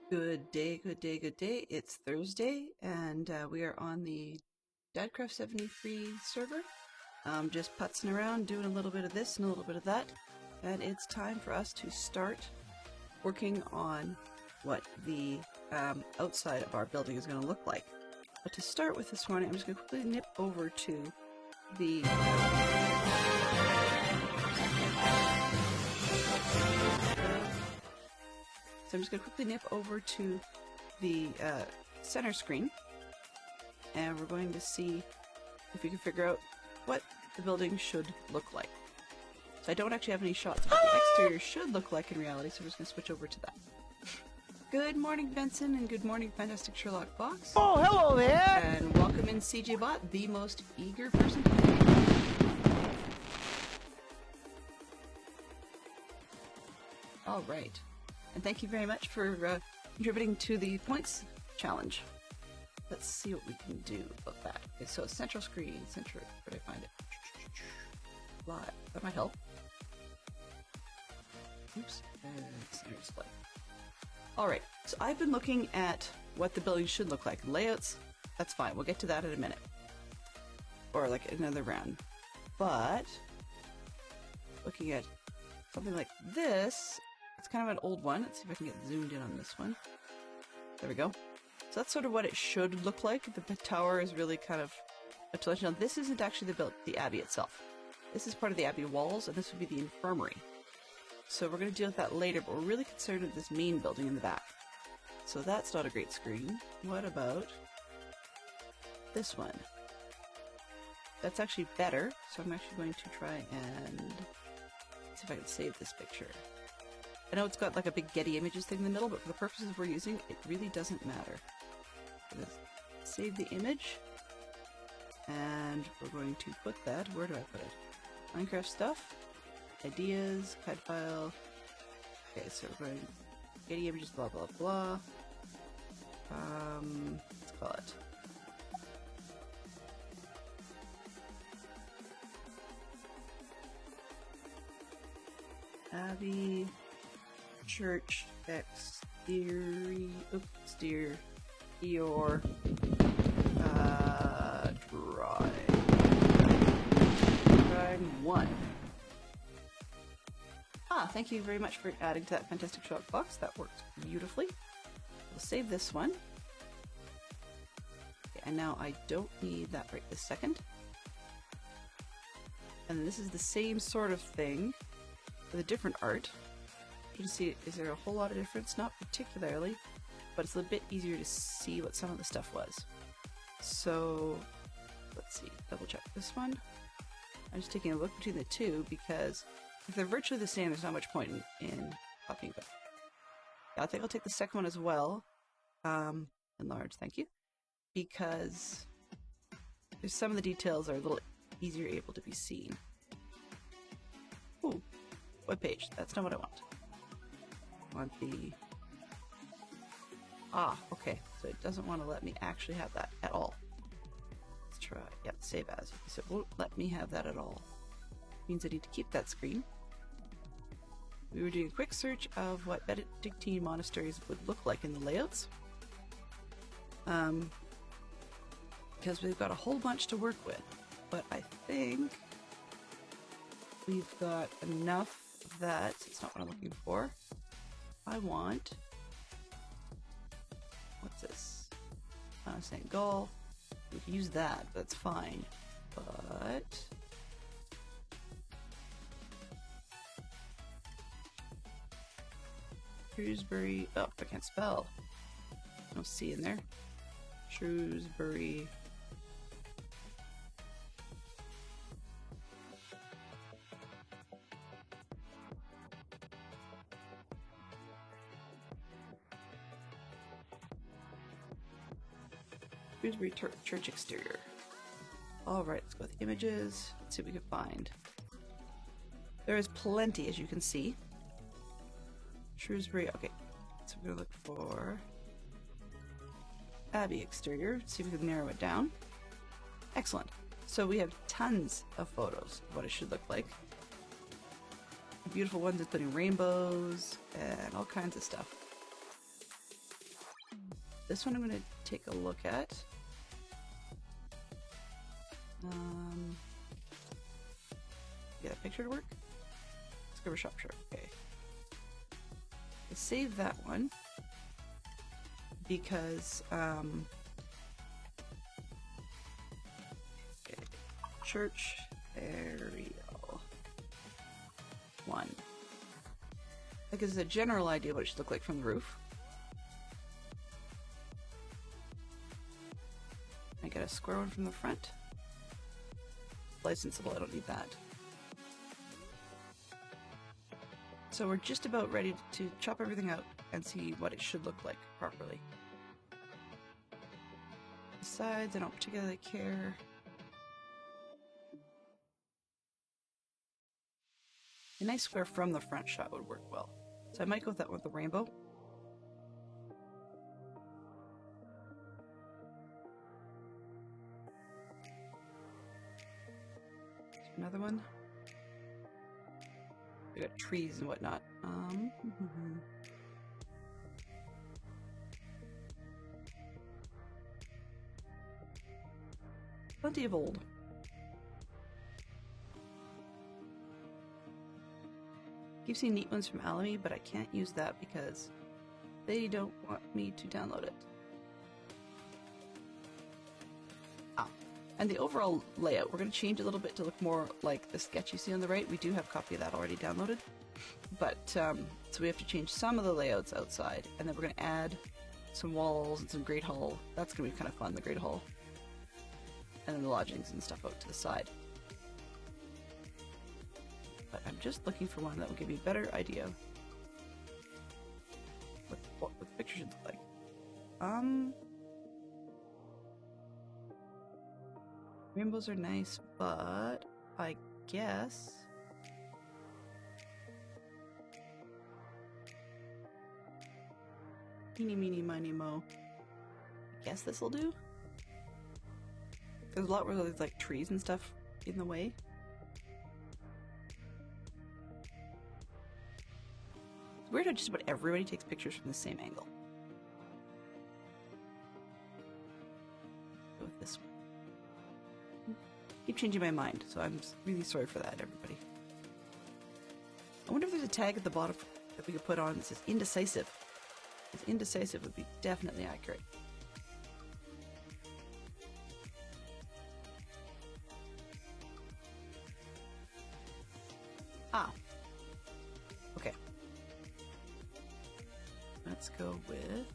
Good day, good day, good day. It's Thursday, and we are on the Dadcraft 73 server. Just putzing around, doing a little bit of this and a little bit of that, and it's time for us to start working on what the outside of our building is going to look like. But to start with this morning, I'm just going to quickly nip over to the So I'm just going to quickly nip over to the center screen, and we're going to see if we can figure out what the building should look like. So I don't actually have any shots of what the exterior should look like in reality, so we're just going to switch over to that. Good morning, Benson, and good morning, Fantastic Sherlock Box. Oh, hello there! And welcome in, CJ Bot, the most eager person to play. All right. And thank you very much for contributing to the points challenge. Let's see what we can do about that. Okay, so central screen, where did I find it? Live. That might help. Oops. Center display. Alright, so I've been looking at what the building should look like. Layouts, that's fine. We'll get to that in a minute. Or like another round. But looking at something like this, it's kind of an old one. Let's see if I can get zoomed in on this one. There we go. So that's sort of what it should look like. The tower is really kind of a touch. Now this isn't actually the abbey itself. This is part of the abbey walls, and this would be the infirmary. So we're going to deal with that later, but we're really concerned with this main building in the back. So that's not a great screen. What about this one? That's actually better. So I'm actually going to try and see if I can save this picture. I know it's got like a big Getty Images thing in the middle, but for the purposes we're using, it really doesn't matter. Save the image, and we're going to put that, where do I put it? Minecraft stuff, ideas, CAD file. Okay, so we're going Getty Images, blah blah blah. Let's call it Abbey Church exterior drawing 1. Thank you very much for adding to that Fantastic Sherlock box. That works beautifully. We'll save this one. Okay, and now I don't need that right this second. And this is the same sort of thing with a different art. You can see, is there a whole lot of difference? Not particularly, but it's a bit easier to see what some of the stuff was. So let's see, double check this one. I'm just taking a look between the two because if they're virtually the same, there's not much point in copying them. Yeah, I think I'll take the second one as well. Enlarge, thank you. Because there's some of the details are a little easier able to be seen. Ooh, web page. That's not what I want. I want the... okay. So it doesn't want to let me actually have that at all. Let's try. Yep, save as. So it won't let me have that at all. Means I need to keep that screen. We were doing a quick search of what Benedictine monasteries would look like in the layouts. Because we've got a whole bunch to work with. But I think we've got enough that it's not what I'm looking for. I want... What's this? St. Gall. We can use that, that's fine. But... Shrewsbury... Oh, I can't spell. No C in there. Shrewsbury... Shrewsbury Church exterior. Alright, let's go with images. Let's see what we can find. There is plenty, as you can see. Shrewsbury, okay. So we're gonna look for Abbey exterior. See if we can narrow it down. Excellent. So we have tons of photos of what it should look like. Beautiful ones including rainbows and all kinds of stuff. This one I'm going to take a look at. Get a picture to work? Discover shop shirt. Okay. Let's save that one because okay. Church aerial 1. That gives us a general idea what it should look like from the roof. I get a square one from the front. Licensable, I don't need that. So we're just about ready to chop everything out and see what it should look like properly. The sides, I don't particularly care. A nice square from the front shot would work well. So I might go with that one with the rainbow. Another one. We got trees and whatnot. Plenty of old. Keep seeing neat ones from Alamy, but I can't use that because they don't want me to download it. And the overall layout, we're going to change a little bit to look more like the sketch you see on the right. We do have a copy of that already downloaded. But, so we have to change some of the layouts outside, and then we're going to add some walls and some Great Hall. That's going to be kind of fun, the Great Hall. And then the lodgings and stuff out to the side. But I'm just looking for one that will give me a better idea of what the picture should look like. Rainbows are nice, but I guess eeny, meeny, miny, mo. I guess this will do. There's a lot where there's like trees and stuff in the way. It's weird how just about everybody takes pictures from the same angle. Go with this one. Keep changing my mind, so I'm really sorry for that, everybody. I wonder if there's a tag at the bottom that we could put on that says indecisive. Because indecisive would be definitely accurate. Ah. Okay. Let's go with...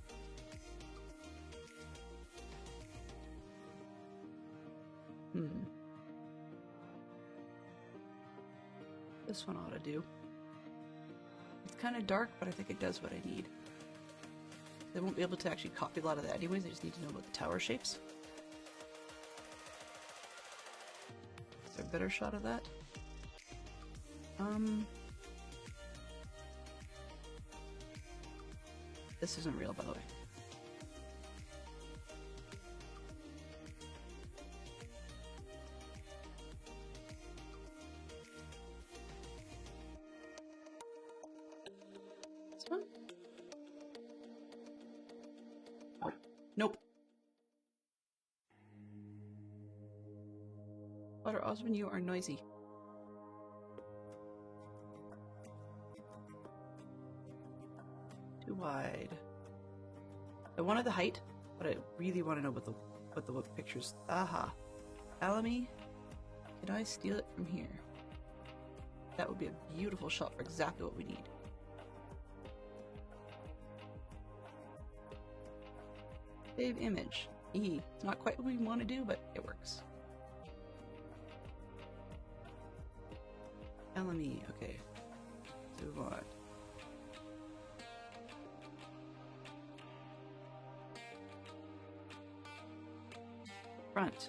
This one ought to do. It's kind of dark, but I think it does what I need. They won't be able to actually copy a lot of that anyways, I just need to know about the tower shapes. Is there a better shot of that? This isn't real, by the way. Nope. Butter Osmond, you are noisy. Too wide. I wanted the height, but I really want to know what the pictures. Aha. Alamy, can I steal it from here? That would be a beautiful shot for exactly what we need. Save image. It's not quite what we want to do, but it works. Alamy, okay. Move on. front.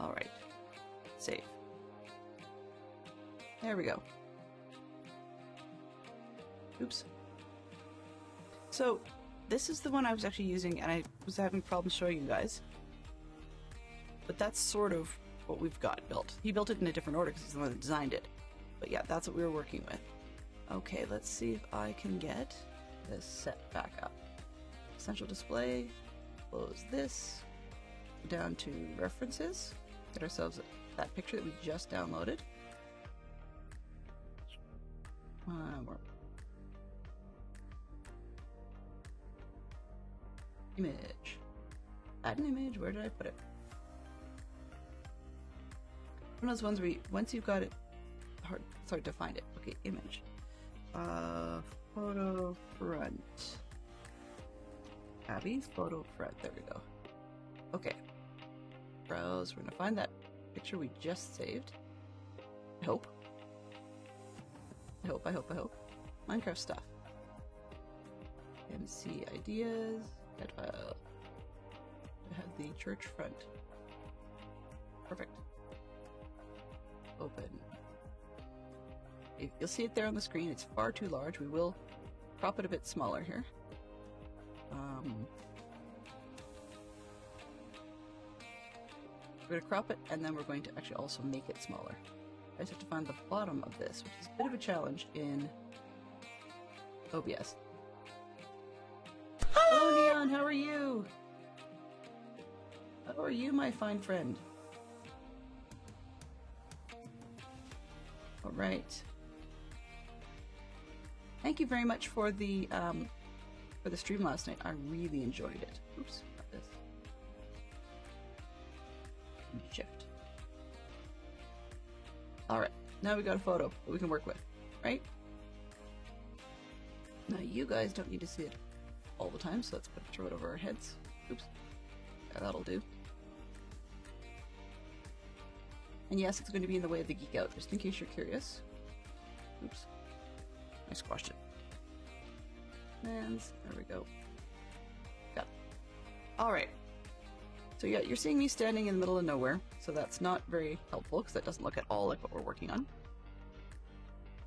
All right, save. There we go. Oops. So this is the one I was actually using, and I was having problems showing you guys. But that's sort of what we've got built. He built it in a different order because he's the one that designed it. But yeah, that's what we were working with. Okay, let's see if I can get this set back up. Essential display, close this, down to references, get ourselves that picture that we just downloaded. Image. Add an image, where did I put it? One of those ones where once you've got it, it's hard to find it. Okay, image. Photo front. Abbey, photo front, there we go. Okay. Browse, we're gonna find that picture we just saved. I hope. I hope. Minecraft stuff. MC ideas. Get file. I have the church front. Perfect. Open. You'll see it there on the screen. It's far too large. We will crop it a bit smaller here. We're going to crop it, and then we're going to actually also make it smaller. I just have to find the bottom of this, which is a bit of a challenge in OBS. Hello, Neon! How are you? How are you, my fine friend? All right. Thank you very much for the stream last night. I really enjoyed it. Oops, not this. Shift. All right, now we got a photo that we can work with, right? Now you guys don't need to see it all the time, so let's put it right over our heads. Oops. Yeah, that'll do. And yes, it's going to be in the way of the geek out, just in case you're curious. Oops. I squashed it. And there we go. Got it. All right. So yeah, you're seeing me standing in the middle of nowhere, so that's not very helpful because that doesn't look at all like what we're working on.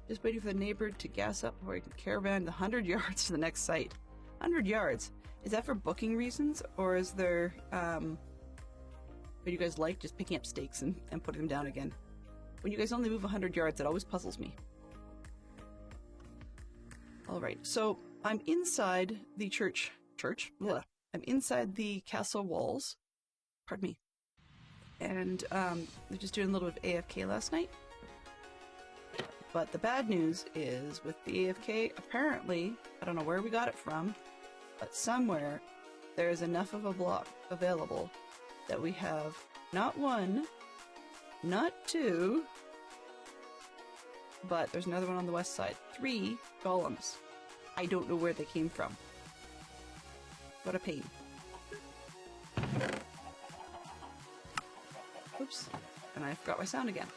Just waiting for the neighbor to gas up before I can caravan the 100 yards to the next site. 100 yards? Is that for booking reasons, or is there, what do you guys like, just picking up stakes and putting them down again? When you guys only move 100 yards, it always puzzles me. Alright, so I'm inside the church? Yeah. I'm inside the castle walls. Pardon me. And we're just doing a little bit of AFK last night. But the bad news is with the AFK, apparently, I don't know where we got it from, but somewhere there is enough of a block available that we have not one, not two, but there's another one on the west side. 3 golems. I don't know where they came from. What a pain. Oops. And I forgot my sound again.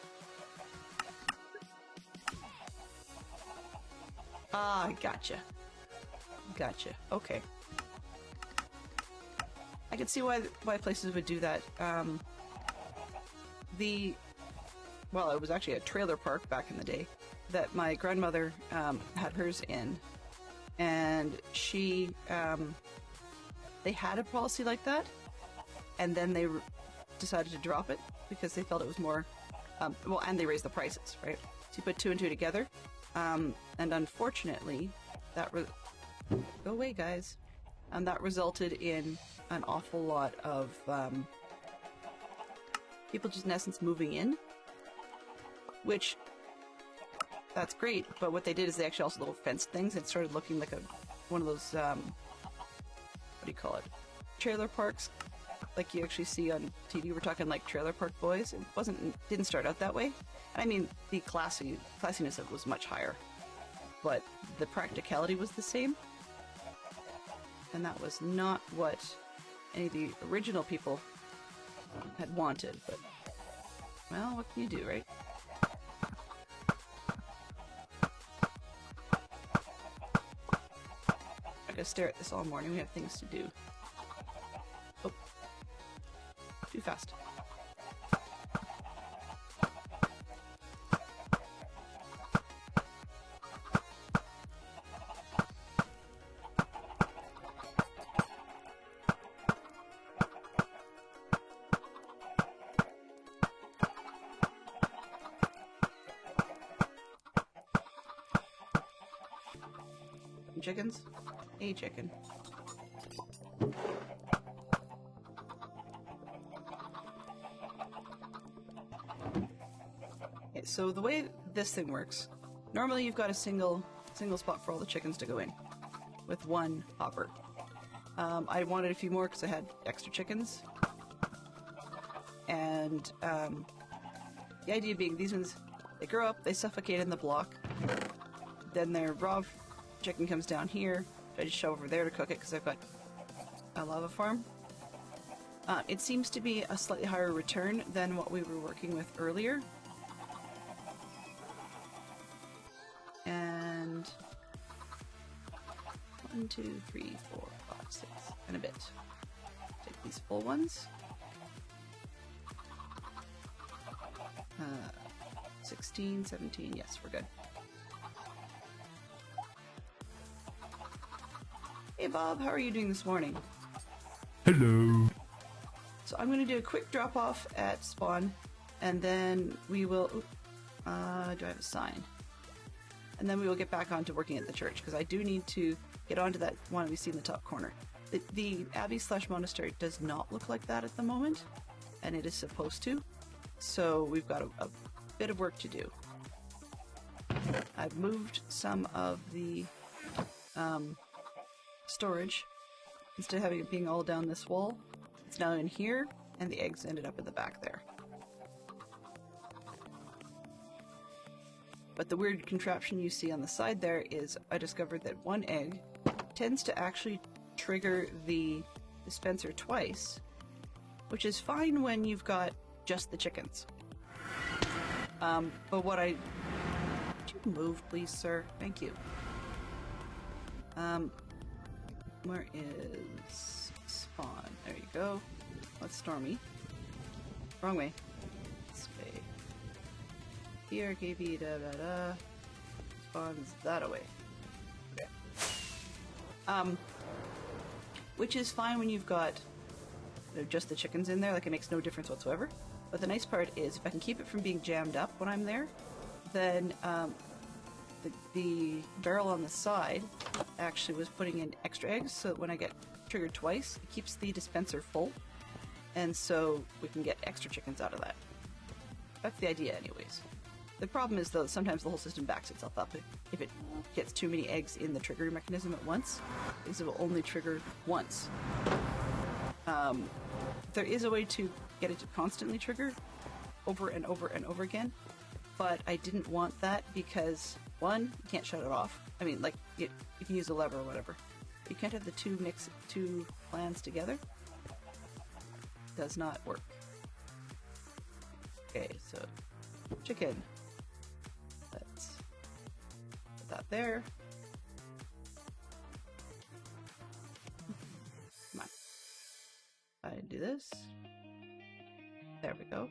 Ah, gotcha. Gotcha. Okay. I can see why places would do that. Well, it was actually a trailer park back in the day that my grandmother had hers in, and she they had a policy like that, and then they decided to drop it because they felt it was more well, and they raised the prices, right? So you put 2 and 2 together, and unfortunately that go away, guys. And that resulted in an awful lot of people just in essence moving in, which that's great, but what they did is they actually also little fenced things. It started looking like one of those what do you call it, trailer parks like you actually see on TV. We're talking like Trailer Park Boys. It didn't start out that way. I mean, the classiness of it was much higher, but the practicality was the same. And that was not what any of the original people had wanted, but, well, what can you do, right? I'm gonna stare at this all morning. We have things to do. Oh. too fast. Chickens? A chicken. Okay, so the way this thing works, normally you've got a single spot for all the chickens to go in, with one hopper. I wanted a few more because I had extra chickens, and the idea being these ones, they grow up, they suffocate in the block, then their raw chicken comes down here. I just shove over there to cook it because I've got a lava farm. It seems to be a slightly higher return than what we were working with earlier. And 1, 2, 3, 4, 5, 6, and a bit. Take these full ones. 16, 17, yes, we're good. Hey Bob, how are you doing this morning? Hello. So I'm going to do a quick drop off at spawn, and then we will... do I have a sign? And then we will get back on to working at the church, because I do need to get onto that one we see in the top corner. The abbey / monastery does not look like that at the moment, and it is supposed to. So we've got a bit of work to do. I've moved some of the storage. Instead of having it being all down this wall, it's now in here, and the eggs ended up in the back there. But the weird contraption you see on the side there is I discovered that one egg tends to actually trigger the dispenser twice, which is fine when you've got just the chickens. But what I... Could you move, please, sir? Thank you. Where is spawn? There you go. What's Stormy? Wrong way. This way. Here, KB, da da da. Spawns that away. Okay. Which is fine when you've got just the chickens in there, like it makes no difference whatsoever. But the nice part is, if I can keep it from being jammed up when I'm there, then the barrel on the side actually was putting in extra eggs, so that when I get triggered twice, it keeps the dispenser full, and so we can get extra chickens out of that. That's the idea anyways. The problem is, though, sometimes the whole system backs itself up if it gets too many eggs in the trigger mechanism at once, because it will only trigger once. There is a way to get it to constantly trigger over and over and over again, but I didn't want that because, one, you can't shut it off. I mean, like, you can use a lever or whatever. You can't have the two plans together. Does not work. Okay, so chicken. Let's put that there. Come on. I do this. There we go.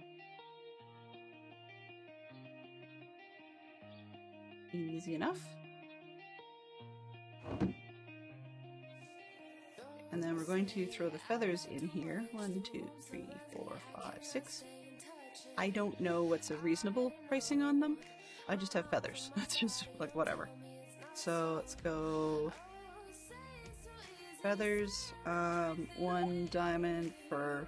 Easy enough. And then we're going to throw the feathers in here. 1, 2, 3, 4, 5, 6. I don't know what's a reasonable pricing on them. I just have feathers. It's just like whatever. So let's go feathers. 1 diamond for,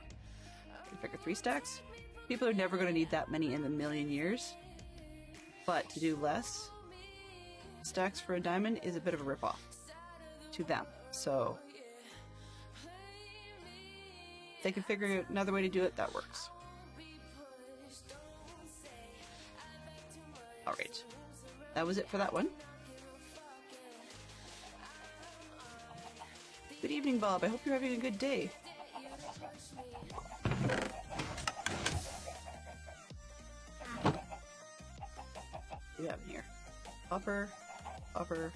I figure 3 stacks. People are never going to need that many in a million years. But to do less stacks for a diamond is a bit of a ripoff to them. So if they can figure out another way to do it, that works. Alright. That was it for that one. Good evening, Bob. I hope you're having a good day. What do you have in here? Upper. Okay,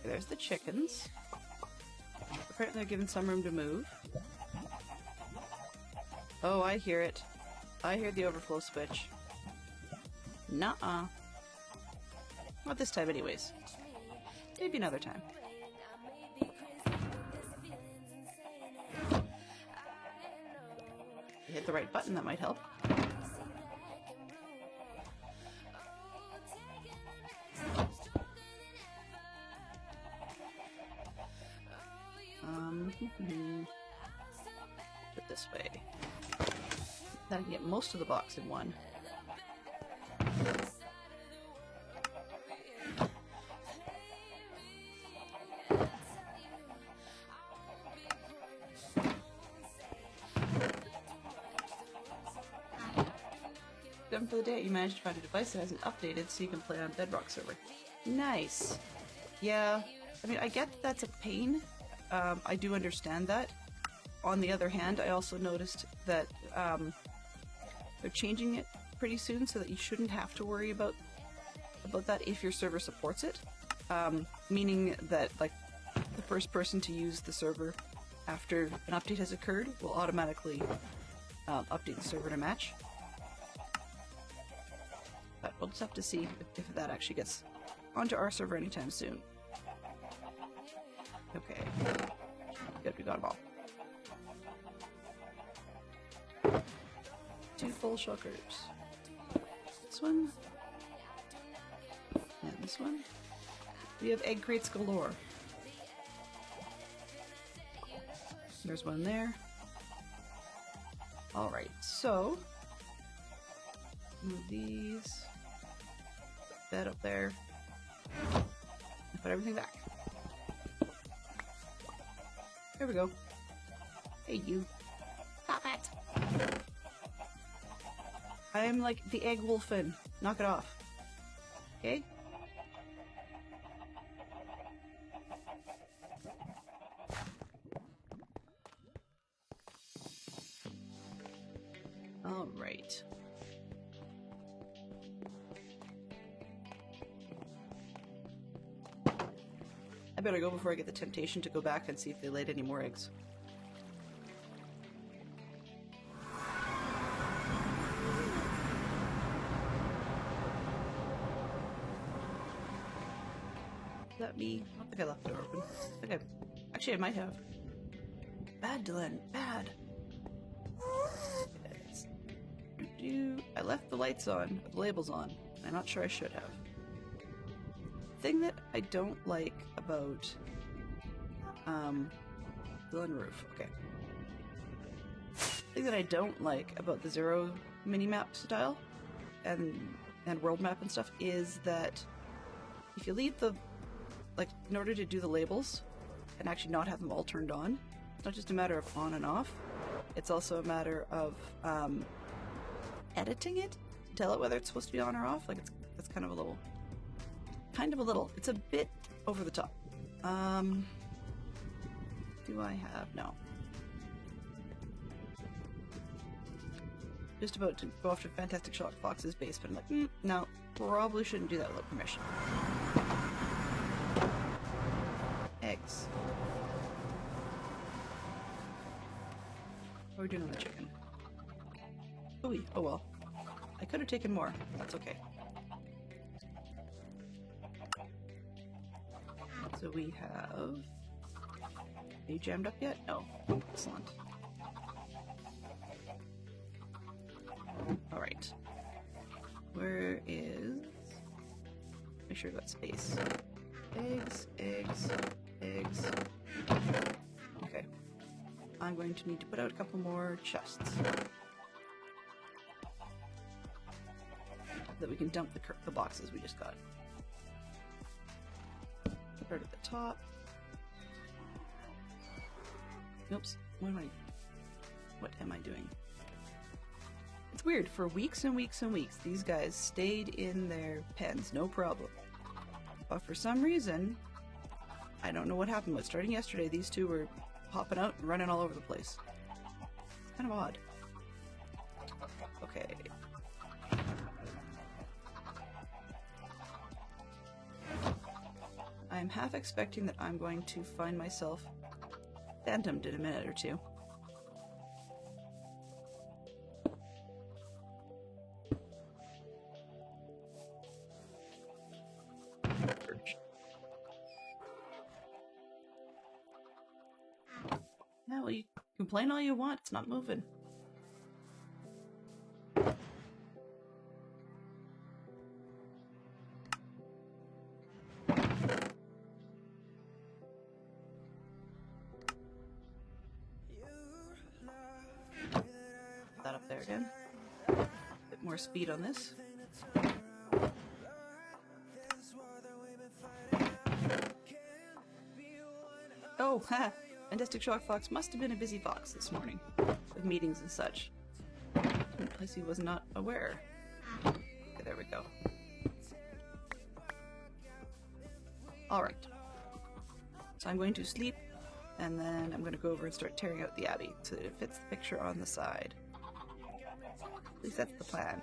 there's the chickens. Apparently they're given some room to move. Oh, I hear it. I hear the overflow switch. Nuh-uh. Not this time anyways. Maybe another time. You hit the right button, that might help. Put it this way. Then I can get most of the box in one. Done for the day. You managed to find a device that hasn't updated so you can play on Bedrock server. Nice. Yeah, I mean, I get that's a pain. I do understand that. On the other hand, I also noticed that they're changing it pretty soon so that you shouldn't have to worry about that if your server supports it. Meaning that, like, the first person to use the server after an update has occurred will automatically update the server to match. But we'll just have to see if that actually gets onto our server anytime soon. Okay. Good, we got them all. 2 full shulkers. This one. And this one. We have egg crates galore. There's one there. Alright, so move these. Put that up there. And put everything back. There we go. Hey, you. Stop it! I am like the egg wolfin. Knock it off. Okay? Alright. I better go before I get the temptation to go back and see if they laid any more eggs. Is that me? I don't think I left the door open. Actually, I might have. Bad, Dylan. Bad. I left the lights on, the labels on. I'm not sure I should have. Thing that I don't like about Dylan Roof. Okay. Thing that I don't like about the Zero minimap style and world map and stuff is that if you leave the, like, in order to do the labels and actually not have them all turned on, it's not just a matter of on and off, it's also a matter of editing it to tell it whether it's supposed to be on or off. Like, it's kind of a little, it's a bit over the top. Do I have? No. Just about to go off to Fantastic Shock Fox's base, but I'm like, no, probably shouldn't do that without permission. Eggs. What are we doing on the chicken? Ooh, oh well. I could have taken more. That's okay. So we have... Are you jammed up yet? No. Excellent. Alright. Where is... Make sure I've got space. Eggs, eggs, eggs. Okay. I'm going to need to put out a couple more chests. That we can dump the boxes we just got. Start at the top. Oops. What am I doing? It's weird. For weeks and weeks and weeks, these guys stayed in their pens, no problem. But for some reason, I don't know what happened, but starting yesterday, these two were popping out and running all over the place. It's kind of odd. Okay. I'm half expecting that I'm going to find myself phantomed in a minute or two. Yeah, well, you complain all you want. It's not moving. That up there again. Bit more speed on this. Oh, ha! Fantastic Shock Fox must have been a busy fox this morning, with meetings and such. In place he was not aware. Okay, there we go. Alright. So I'm going to sleep, and then I'm going to go over and start tearing out the abbey so that it fits the picture on the side. At least that's the plan.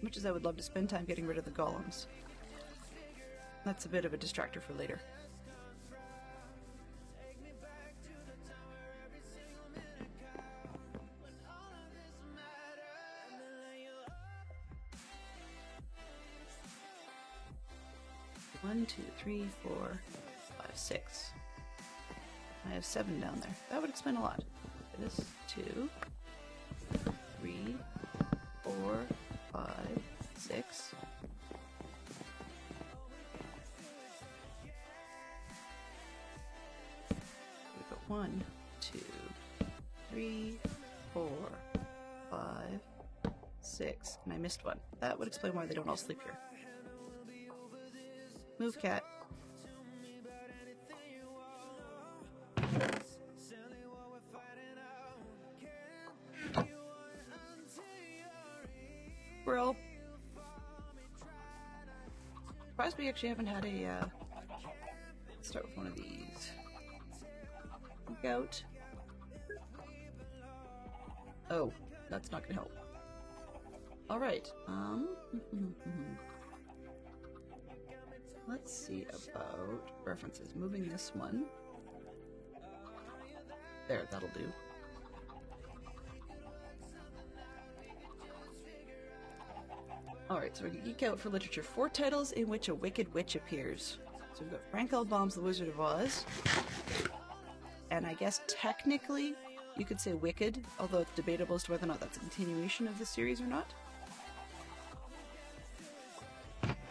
Much as I would love to spend time getting rid of the golems, that's a bit of a distractor for later. One, two, three, 4, 5, 6. I have 7 down there. That would explain a lot. It is 2, 3, 4, 5, 6. We've got 1, 2, 3, 4, 5, 6, and I missed one. That would explain why they don't all sleep here. Move, cat. Squirrel. Surprised we actually haven't had a, let's start with one of these. Goat. Oh, that's not gonna help. Alright, let's see about references. Moving this one. There, that'll do. Alright, so we're gonna geek out for literature. 4 titles in which a wicked witch appears. So we've got Frank L. Baum's The Wizard of Oz. And I guess technically you could say Wicked, although it's debatable as to whether or not that's a continuation of the series or not.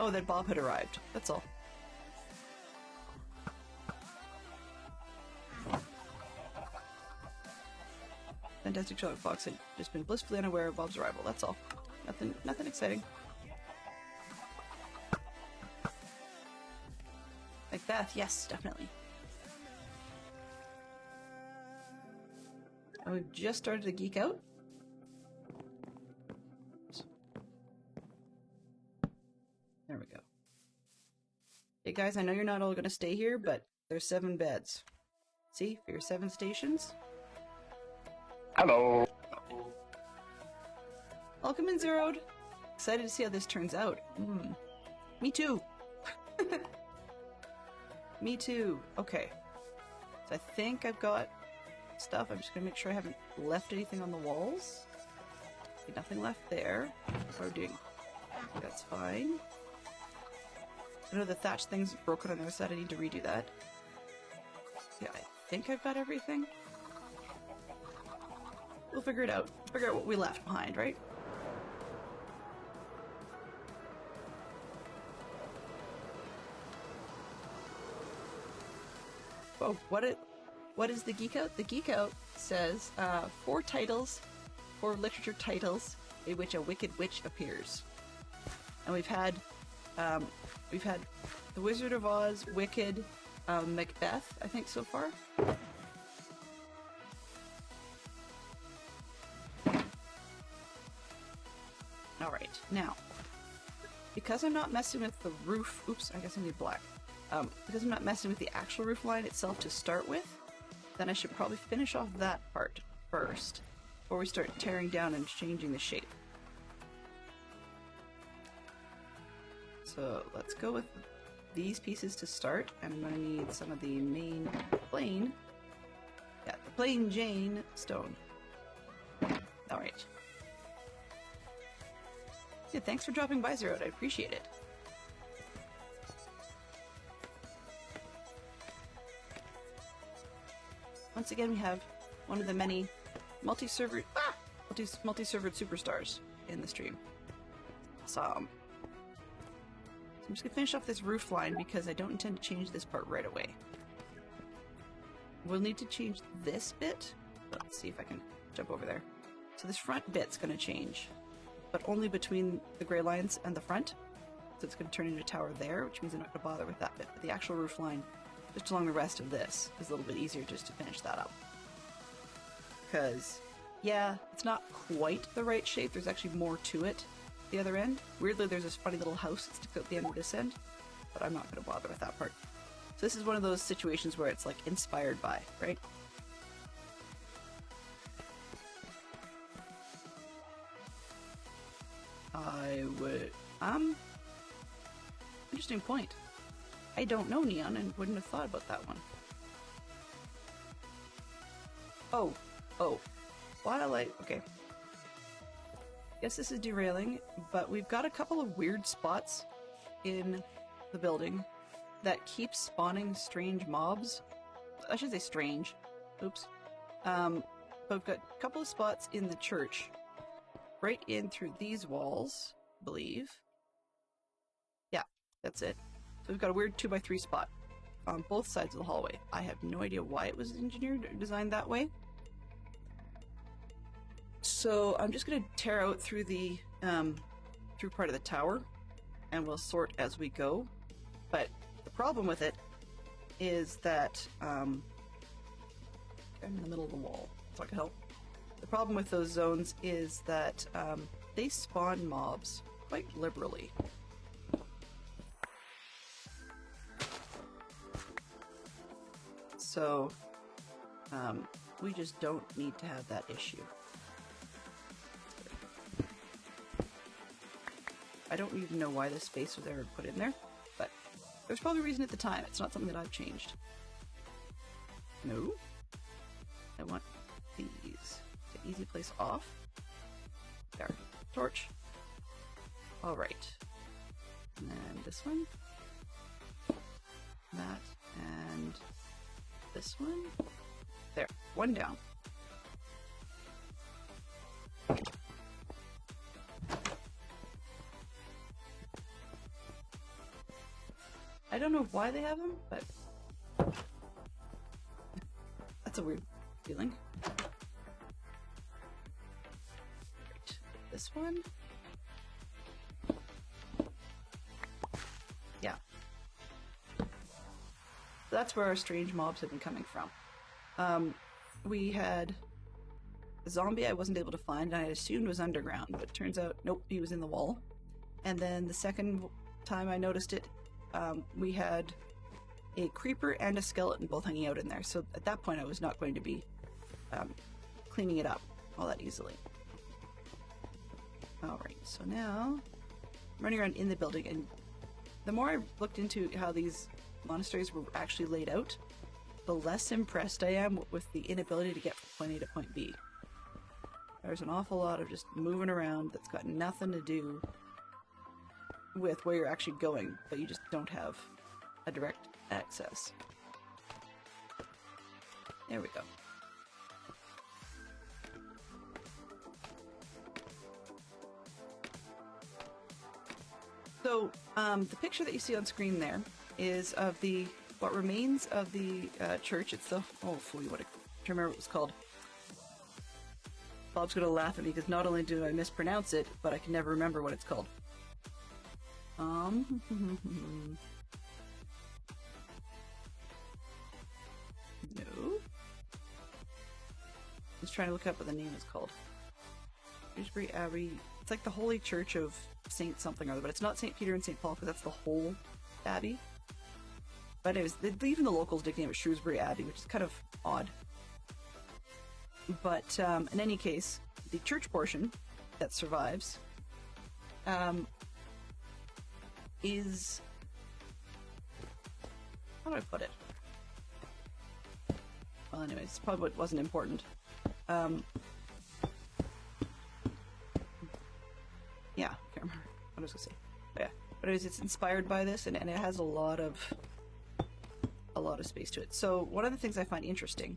Oh, that Bob had arrived. That's all. Fantastic Shock Fox had just been blissfully unaware of Bob's arrival. That's all. Nothing exciting. Macbeth, yes, definitely. And we've just started to geek out. There we go. Hey guys, I know you're not all going to stay here, but there's 7 beds. See, for your 7 stations. Hello. Welcome in, Zeroed. Excited to see how this turns out. Me too. Me too. Okay. So I think I've got stuff. I'm just going to make sure I haven't left anything on the walls. Okay, nothing left there. What are we doing? That's fine. I know the thatch thing's broken on the other side. I need to redo that. Yeah, I think I've got everything. We'll figure it out. Figure out what we left behind, right? Oh, what is the Geek Out? The Geek Out says 4 titles, 4 literature titles in which a wicked witch appears. And we've had The Wizard of Oz, Wicked, Macbeth, I think so far. Alright, now, because I'm not messing with the roof, oops, I guess I need black. Because I'm not messing with the actual roof line itself to start with, then I should probably finish off that part first, before we start tearing down and changing the shape. So let's go with these pieces to start. I'm going to need some of the main plain, the plain Jane stone. Alright. Yeah, thanks for dropping by, Zero. I appreciate it. once again, we have one of the many multi-servered superstars in the stream. So I'm just gonna finish off this roof line because I don't intend to change this part right away. We'll need to change this bit. Let's see if I can jump over there. So this front bit's gonna change, but only between the gray lines and the front. So it's gonna turn into a tower there, which means I'm not gonna bother with that bit. But the actual roof line, just along the rest of this, is a little bit easier just to finish that up. Because, yeah, it's not quite the right shape. There's actually more to it the other end. Weirdly, there's this funny little house that sticks out the end of this end, but I'm not going to bother with that part. So this is one of those situations where it's like inspired by, right? I would, interesting point. I don't know Neon and wouldn't have thought about that one. Oh, while okay. Guess this is derailing, but we've got a couple of weird spots in the building that keep spawning strange mobs. I should say strange. Oops. But we've got a couple of spots in the church, right in through these walls, I believe. Yeah, that's it. So we've got a weird 2x3 spot on both sides of the hallway. I have no idea why it was engineered or designed that way. So I'm just going to tear out through the through part of the tower, and we'll sort as we go. But the problem with it is that I'm in the middle of the wall, so I can help. The problem with those zones is that they spawn mobs quite liberally. So we just don't need to have that issue. I don't even know why this space was ever put in there, but there's probably a reason at the time. It's not something that I've changed. No. I want these. To easy place off. There. Torch. Alright. And then this one. That. And this one. There. One down. I don't know why they have them, but that's a weird feeling. Right. This one. Yeah. That's where our strange mobs have been coming from. We had a zombie I wasn't able to find, and I assumed was underground, but it turns out, nope, he was in the wall. And then the second time I noticed it, we had a creeper and a skeleton both hanging out in there. So at that point I was not going to be cleaning it up all that easily. Alright, so now I'm running around in the building, and the more I've looked into how these monasteries were actually laid out, the less impressed I am with the inability to get from point A to point B. There's an awful lot of just moving around that's got nothing to do with where you're actually going, but you just don't have a direct access. There we go. So, the picture that you see on screen there is of what remains of the church. It's the, oh, fooey, what I can't remember what it was called. Bob's gonna laugh at me because not only do I mispronounce it, but I can never remember what it's called. No. I was trying to look up what the name is called. Shrewsbury Abbey. It's like the Holy Church of Saint something or other, but it's not Saint Peter and Saint Paul because that's the whole abbey. But anyways, even the locals nickname it Shrewsbury Abbey, which is kind of odd. But in any case, the church portion that survives is, how do I put it? Well, anyways, probably what wasn't important. Yeah, I can't remember what I was gonna say. But yeah, but anyways, it's inspired by this, and it has a lot of space to it. So one of the things I find interesting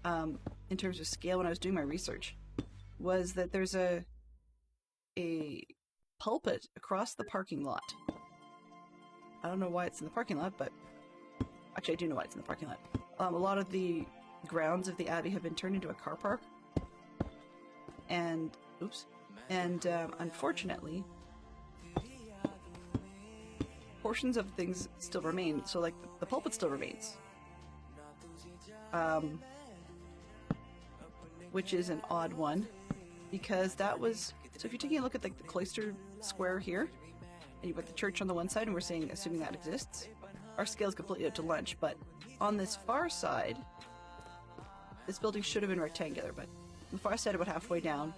in terms of scale when I was doing my research was that there's a pulpit across the parking lot. I don't know why it's in the parking lot, but actually I do know why it's in the parking lot. A lot of the grounds of the Abbey have been turned into a car park, and unfortunately portions of things still remain. So like the pulpit still remains, which is an odd one, because that was, so if you're taking a look at like the cloister square here, and you've got the church on the one side, and we're saying, assuming that exists, our scale is completely out to lunch. But on this far side, this building should have been rectangular, but on the far side, about halfway down,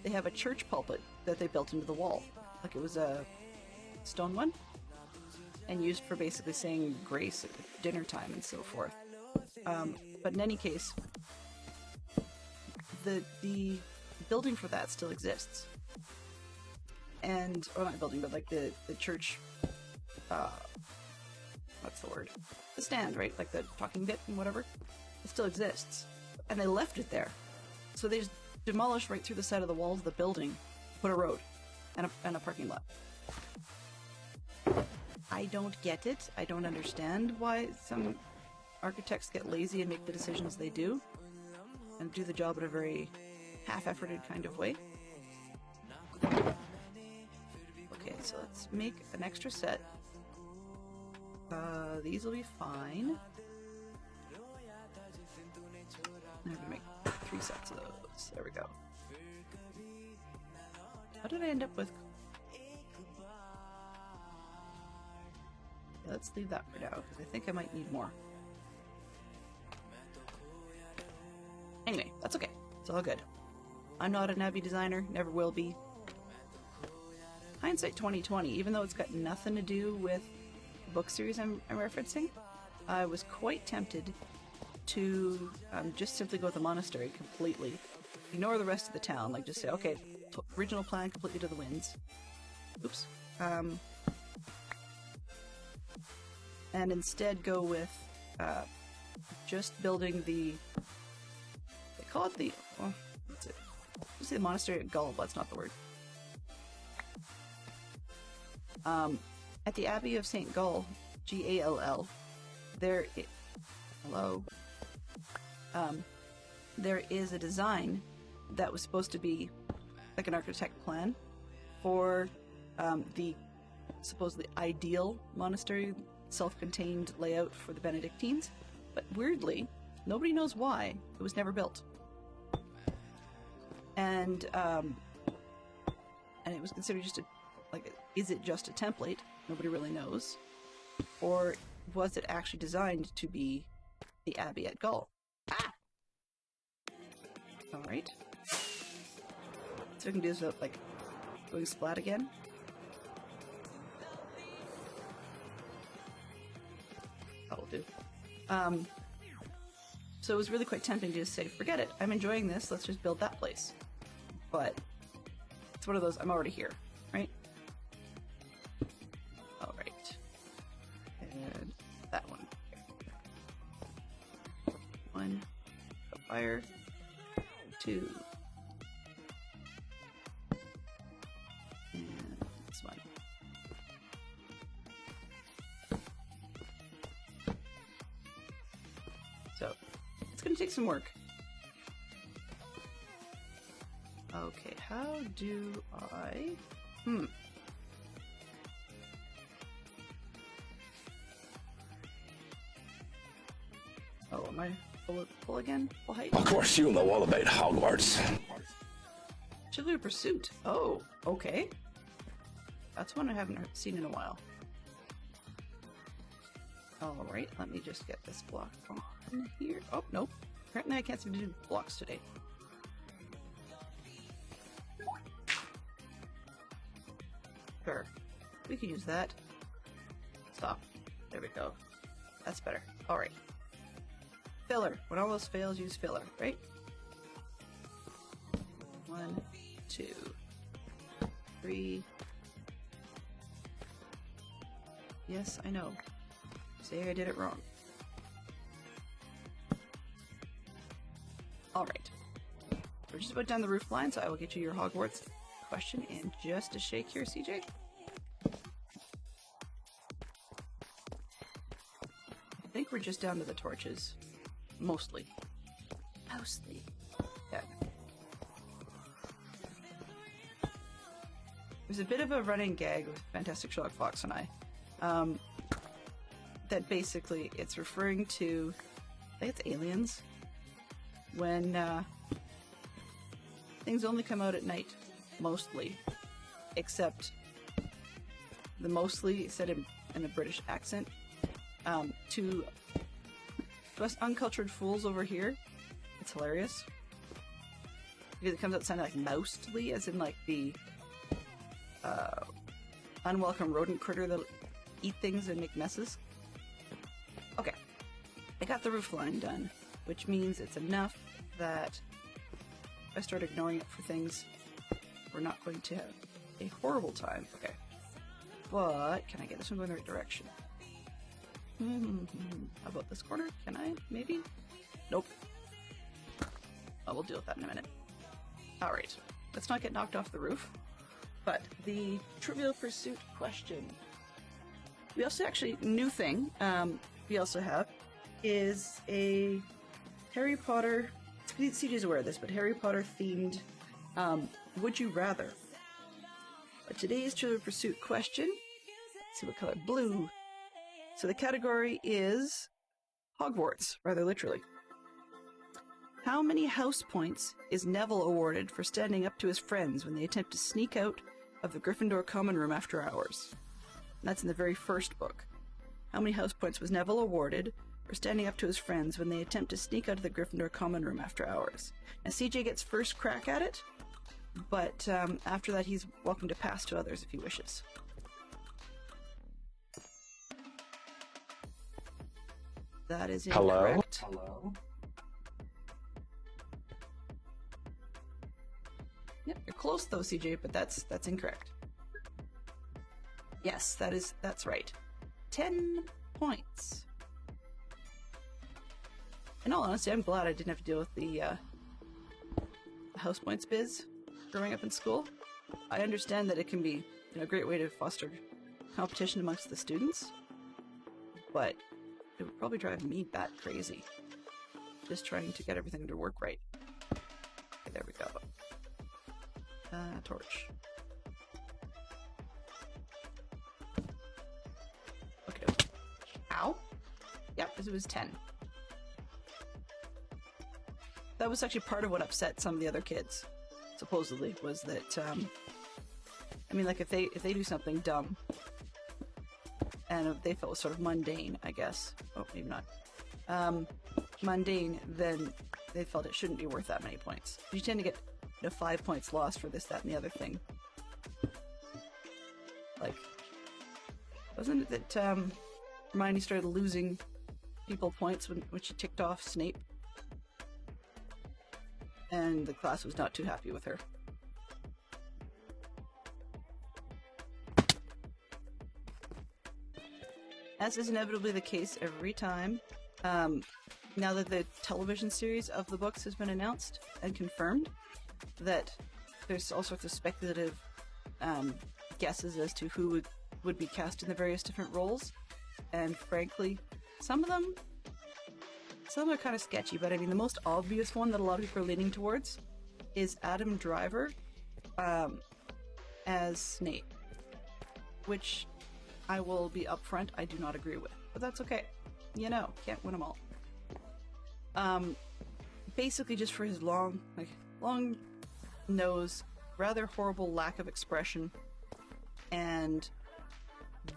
they have a church pulpit that they built into the wall. Like it was a stone one, and used for basically saying grace at dinner time and so forth. But in any case, the building for that still exists. And, or not building, but like the church, what's the word? The stand, right? Like the talking bit and whatever. It still exists. And they left it there. So they just demolished right through the side of the walls of the building, put a road and a parking lot. I don't get it. I don't understand why some architects get lazy and make the decisions they do and do the job in a very half-efforted kind of way. Okay, so let's make an extra set. These will be fine. I'm gonna make 3 sets of those. There we go. How did I end up with? Yeah, let's leave that for now, because I think I might need more. Anyway, that's okay. It's all good. I'm not an Abbey designer, never will be. Hindsight 2020, even though it's got nothing to do with the book series I'm referencing, I was quite tempted to just simply go with the monastery completely. Ignore the rest of the town, like just say, okay, original plan completely to the winds. Oops. And instead go with just building the, they call it the, well, what's it? Just say the monastery at Gull, but that's not the word. At the Abbey of St. Gull, Gall, there is a design that was supposed to be like an architect plan for the supposedly ideal monastery, self-contained layout for the Benedictines, but weirdly, nobody knows why it was never built. And it was considered just is it just a template? Nobody really knows. Or was it actually designed to be the Abbey at Gull? Ah! Alright. So we can do this without, like, going splat again. That will do. So it was really quite tempting to just say, forget it, I'm enjoying this, let's just build that place. But it's one of those, I'm already here, right? Alright. And that one. One. Fire. 2. And this one. So, it's going to take some work. Okay, how do I... Oh, am I full again? Full height? Of course you know all about Hogwarts. Trivial Pursuit. Oh, okay. That's one I haven't seen in a while. Alright, let me just get this block from here. Oh, nope. Apparently I can't seem to do blocks today. Sure. We can use that. Stop. There we go. That's better. Alright. Filler. When all else fails, use filler, right? 1, 2, 3. Yes, I know. Say I did it wrong. Alright. We're just about down the roof line, so I will get you your Hogwarts question in just a shake here, CJ. I think we're just down to the torches. Mostly. Mostly. Yeah. There's a bit of a running gag with Fantastic Sherlock Fox and I. That basically it's referring to, I think it's aliens, when things only come out at night, mostly, except the mostly said in a British accent. To us uncultured fools over here, it's hilarious because it comes out sounding like mostly, as in like the unwelcome rodent critter that'll eat things and make messes. Okay, I got the roof line done, which means it's enough that if I start ignoring it for things, we're not going to have a horrible time. Okay, but can I get this one going the right direction? How about this corner? Can I? Maybe? Nope. Oh, we'll deal with that in a minute. Alright, let's not get knocked off the roof. But the Trivial Pursuit question. We also actually, new thing, we also have is a Harry Potter, CJ's aware of this, but Harry Potter themed Would You Rather. But today's Trivial Pursuit question, let's see what color, blue. So the category is Hogwarts, rather literally. How many house points is Neville awarded for standing up to his friends when they attempt to sneak out of the Gryffindor common room after hours? And that's in the very first book. How many house points was Neville awarded for standing up to his friends when they attempt to sneak out of the Gryffindor common room after hours? Now CJ gets first crack at it, but after that he's welcome to pass to others if he wishes. That is incorrect. Hello? Yep, you're close though, CJ, but that's incorrect. Yes, that's right. 10 points. In all honesty, I'm glad I didn't have to deal with the house points biz growing up in school. I understand that it can be a great way to foster competition amongst the students, but it would probably drive me bat crazy. Just trying to get everything to work right. Okay, there we go. Torch. Okay. Ow. Yep, because it was 10. That was actually part of what upset some of the other kids, supposedly, was that, I mean, like, if they do something dumb, and they felt it was sort of mundane, I guess. Oh, maybe not. Mundane, then they felt it shouldn't be worth that many points. You tend to get 5 points lost for this, that, and the other thing. Like, wasn't it that Hermione started losing people points when she ticked off Snape? And the class was not too happy with her. As is inevitably the case every time, now that the television series of the books has been announced and confirmed, that there's all sorts of speculative guesses as to who would be cast in the various different roles, and frankly, some of them are kind of sketchy, but I mean the most obvious one that a lot of people are leaning towards is Adam Driver as Snape, which I will be upfront, I do not agree with, but that's okay. Can't win them all. Basically just for his long nose, rather horrible lack of expression, and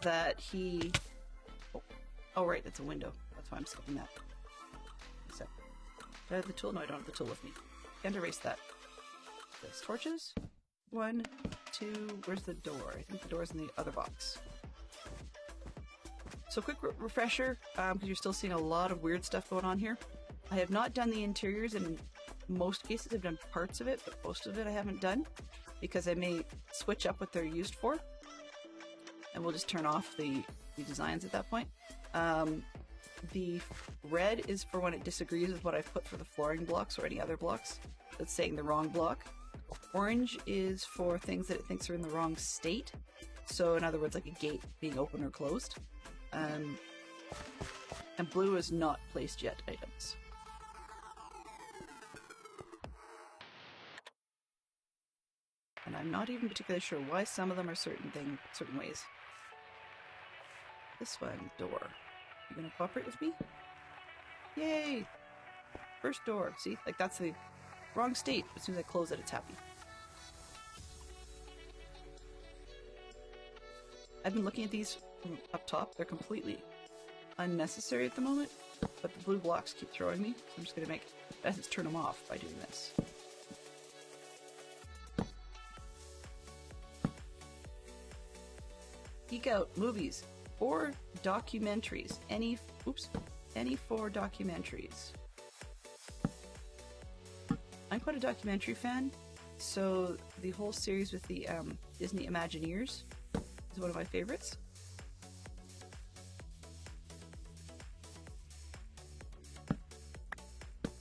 that he... Oh, right, that's a window. That's why I'm skipping that. So, do I have the tool? No, I don't have the tool with me. Can't erase that. There's torches. 1, 2, where's the door? I think the door's in the other box. So quick refresher, because you're still seeing a lot of weird stuff going on here. I have not done the interiors, and in most cases I've done parts of it, but most of it I haven't done, because I may switch up what they're used for, and we'll just turn off the designs at that point. The red is for when it disagrees with what I've put for the flooring blocks or any other blocks that's saying the wrong block. Orange is for things that it thinks are in the wrong state. So in other words, like a gate being open or closed. And blue is not placed yet items. And I'm not even particularly sure why some of them are certain ways. This one, door. You gonna cooperate with me? Yay! First door. See? Like, that's the wrong state. As soon as I close it, it's happy. I've been looking at these from up top. They're completely unnecessary at the moment, but the blue blocks keep throwing me, so I'm just gonna make, in essence, turn them off by doing this. Geek out movies or documentaries. Any 4 documentaries. I'm quite a documentary fan, so the whole series with the Disney Imagineers is one of my favorites.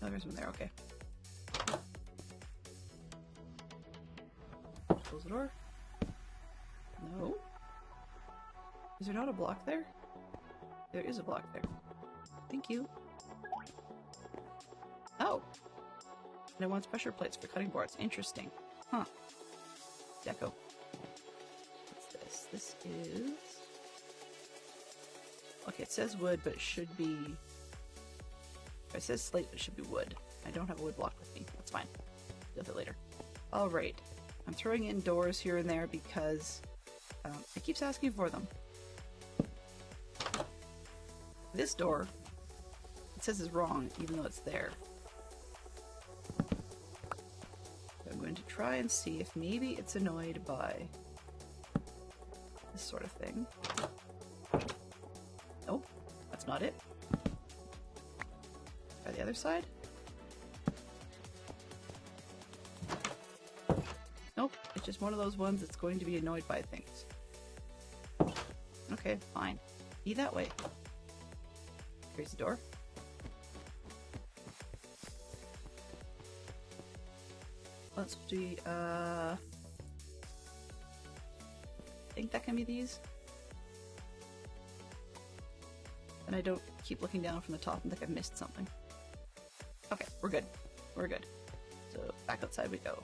Oh, there's one there, okay. Close the door. No. Is there not a block there? There is a block there. Thank you. Oh! And it wants pressure plates for cutting boards. Interesting. Huh. Deco. What's this? This is... Okay, it says wood, but it should be... It says slate, but it should be wood. I don't have a wood block with me. That's fine. Deal with it later. Alright. I'm throwing in doors here and there because it keeps asking for them. This door, it says is wrong, even though it's there. So I'm going to try and see if maybe it's annoyed by this sort of thing. Nope, that's not it. Try the other side. Nope, it's just one of those ones that's going to be annoyed by things. Okay, fine. Be that way. Here's the door. Let's do, I think that can be these. And I don't keep looking down from the top and think I've missed something. Okay, we're good. We're good. So back outside we go.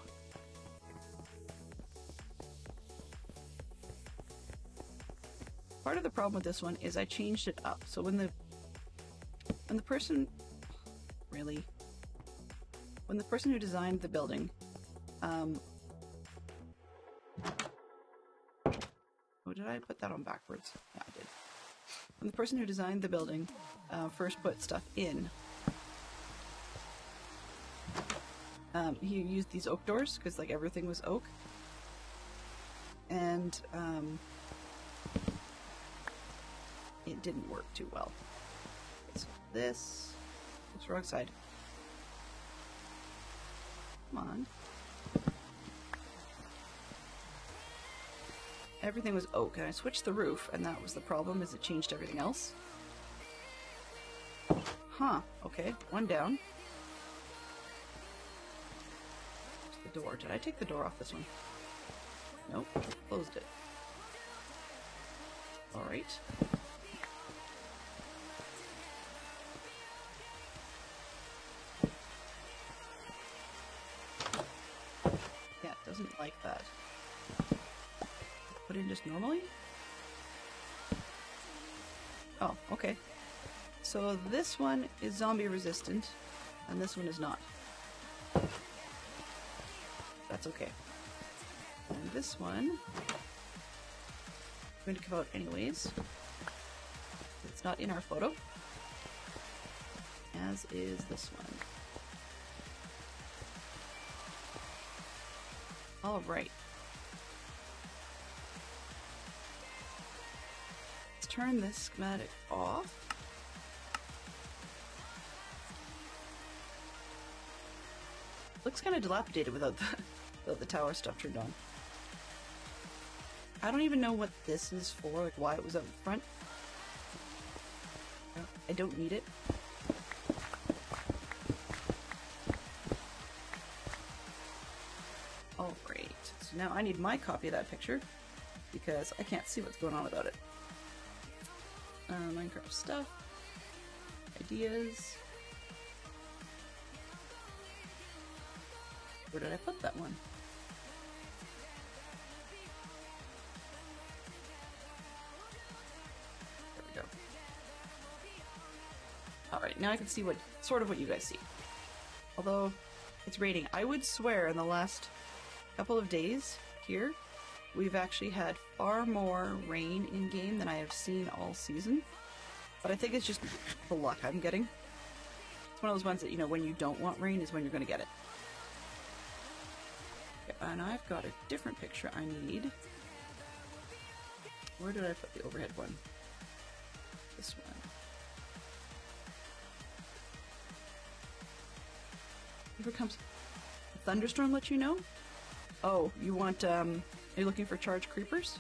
Part of the problem with this one is I changed it up. So when the person who designed the building, oh, did I put that on backwards? Yeah, I did. When the person who designed the building first put stuff in, he used these oak doors because like everything was oak, and it didn't work too well. Okay, so this, oops, wrong side. Come on. Everything was oak, and I switched the roof, and that was the problem, is it changed everything else. Huh, okay, one down. There's the door. Did I take the door off this one? Nope, closed it. Alright. Yeah, it doesn't like that. Put in just normally? Oh, okay. So this one is zombie resistant, and this one is not. That's okay. And this one is going to come out anyways. It's not in our photo. As is this one. Alright. Let's turn this schematic off. Looks kind of dilapidated without the tower stuff turned on. I don't even know what this is for, like why it was out in front. I don't need it. Alright, so now I need my copy of that picture because I can't see what's going on without it. Minecraft stuff. Ideas. Where did I put that one? There we go. Alright, now I can see what you guys see. Although it's raining. I would swear in the last couple of days here, we've actually had far more rain in game than I have seen all season. But I think it's just the luck I'm getting. It's one of those ones that, you know, when you don't want rain is when you're going to get it. Okay, and I've got a different picture I need. Where did I put the overhead one? This one. Here comes a thunderstorm, let you know? Oh, you want, are you looking for charged creepers?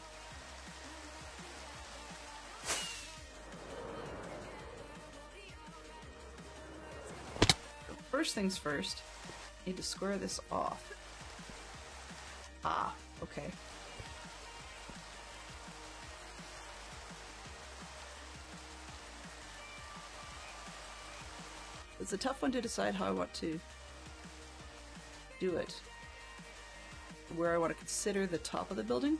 So first things first, need to square this off. Ah, okay. It's a tough one to decide how I want to do it. Where I want to consider the top of the building.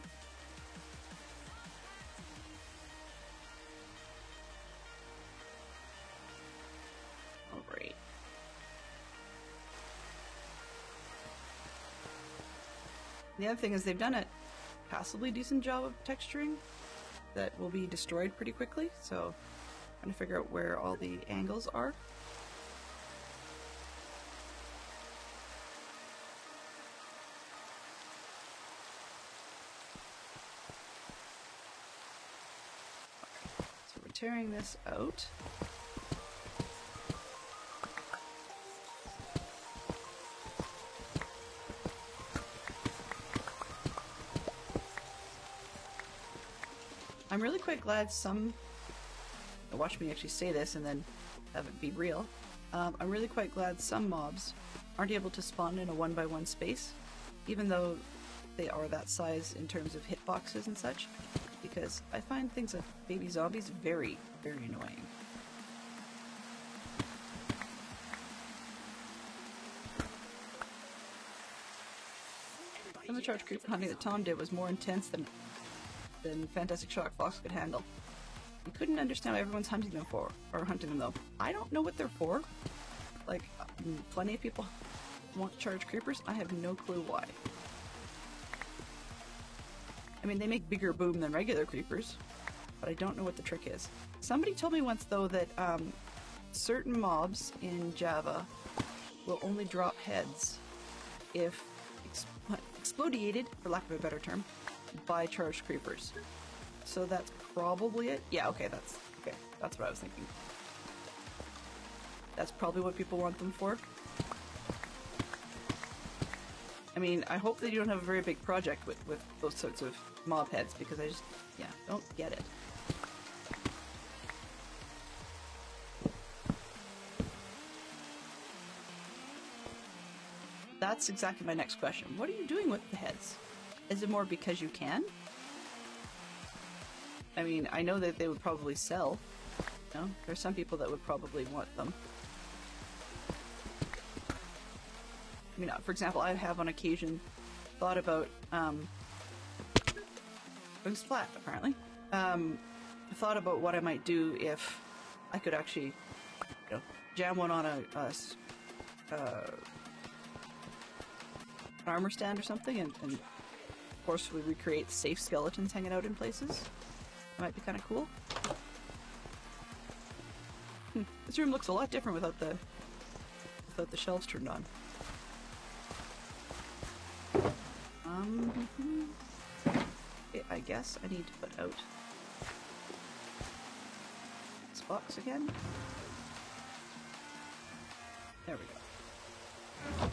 Alright. The other thing is they've done a passably decent job of texturing that will be destroyed pretty quickly, so I'm trying to figure out where all the angles are. Tearing this out. I'm really quite glad some... Watch me actually say this and then have it be real. I'm really quite glad some mobs aren't able to spawn in a 1x1 space, even though they are that size in terms of hitboxes and such. Because I find things like baby zombies very, very annoying. Some of the charge creeper hunting that Tom did was more intense than Fantastic Shock Fox could handle. I couldn't understand why everyone's hunting them for, or hunting them though. I don't know what they're for. Like, plenty of people want charge creepers. I have no clue why. I mean, they make bigger boom than regular creepers, but I don't know what the trick is. Somebody told me once, though, that certain mobs in Java will only drop heads if explodiated, for lack of a better term, by charged creepers. So that's probably it. Yeah, okay, that's what I was thinking. That's probably what people want them for. I mean, I hope that you don't have a very big project with those sorts of mob heads, because I just, yeah, don't get it. That's exactly my next question. What are you doing with the heads? Is it more because you can? I mean, I know that they would probably sell. You know? There are some people that would probably want them. I mean, for example, I have on occasion thought about, it was flat, apparently. Thought about what I might do if I could actually, you know, jam one on an armor stand or something and forcefully recreate safe skeletons hanging out in places. It might be kind of cool. This room looks a lot different without the shelves turned on. I guess I need to put out this box again. There we go.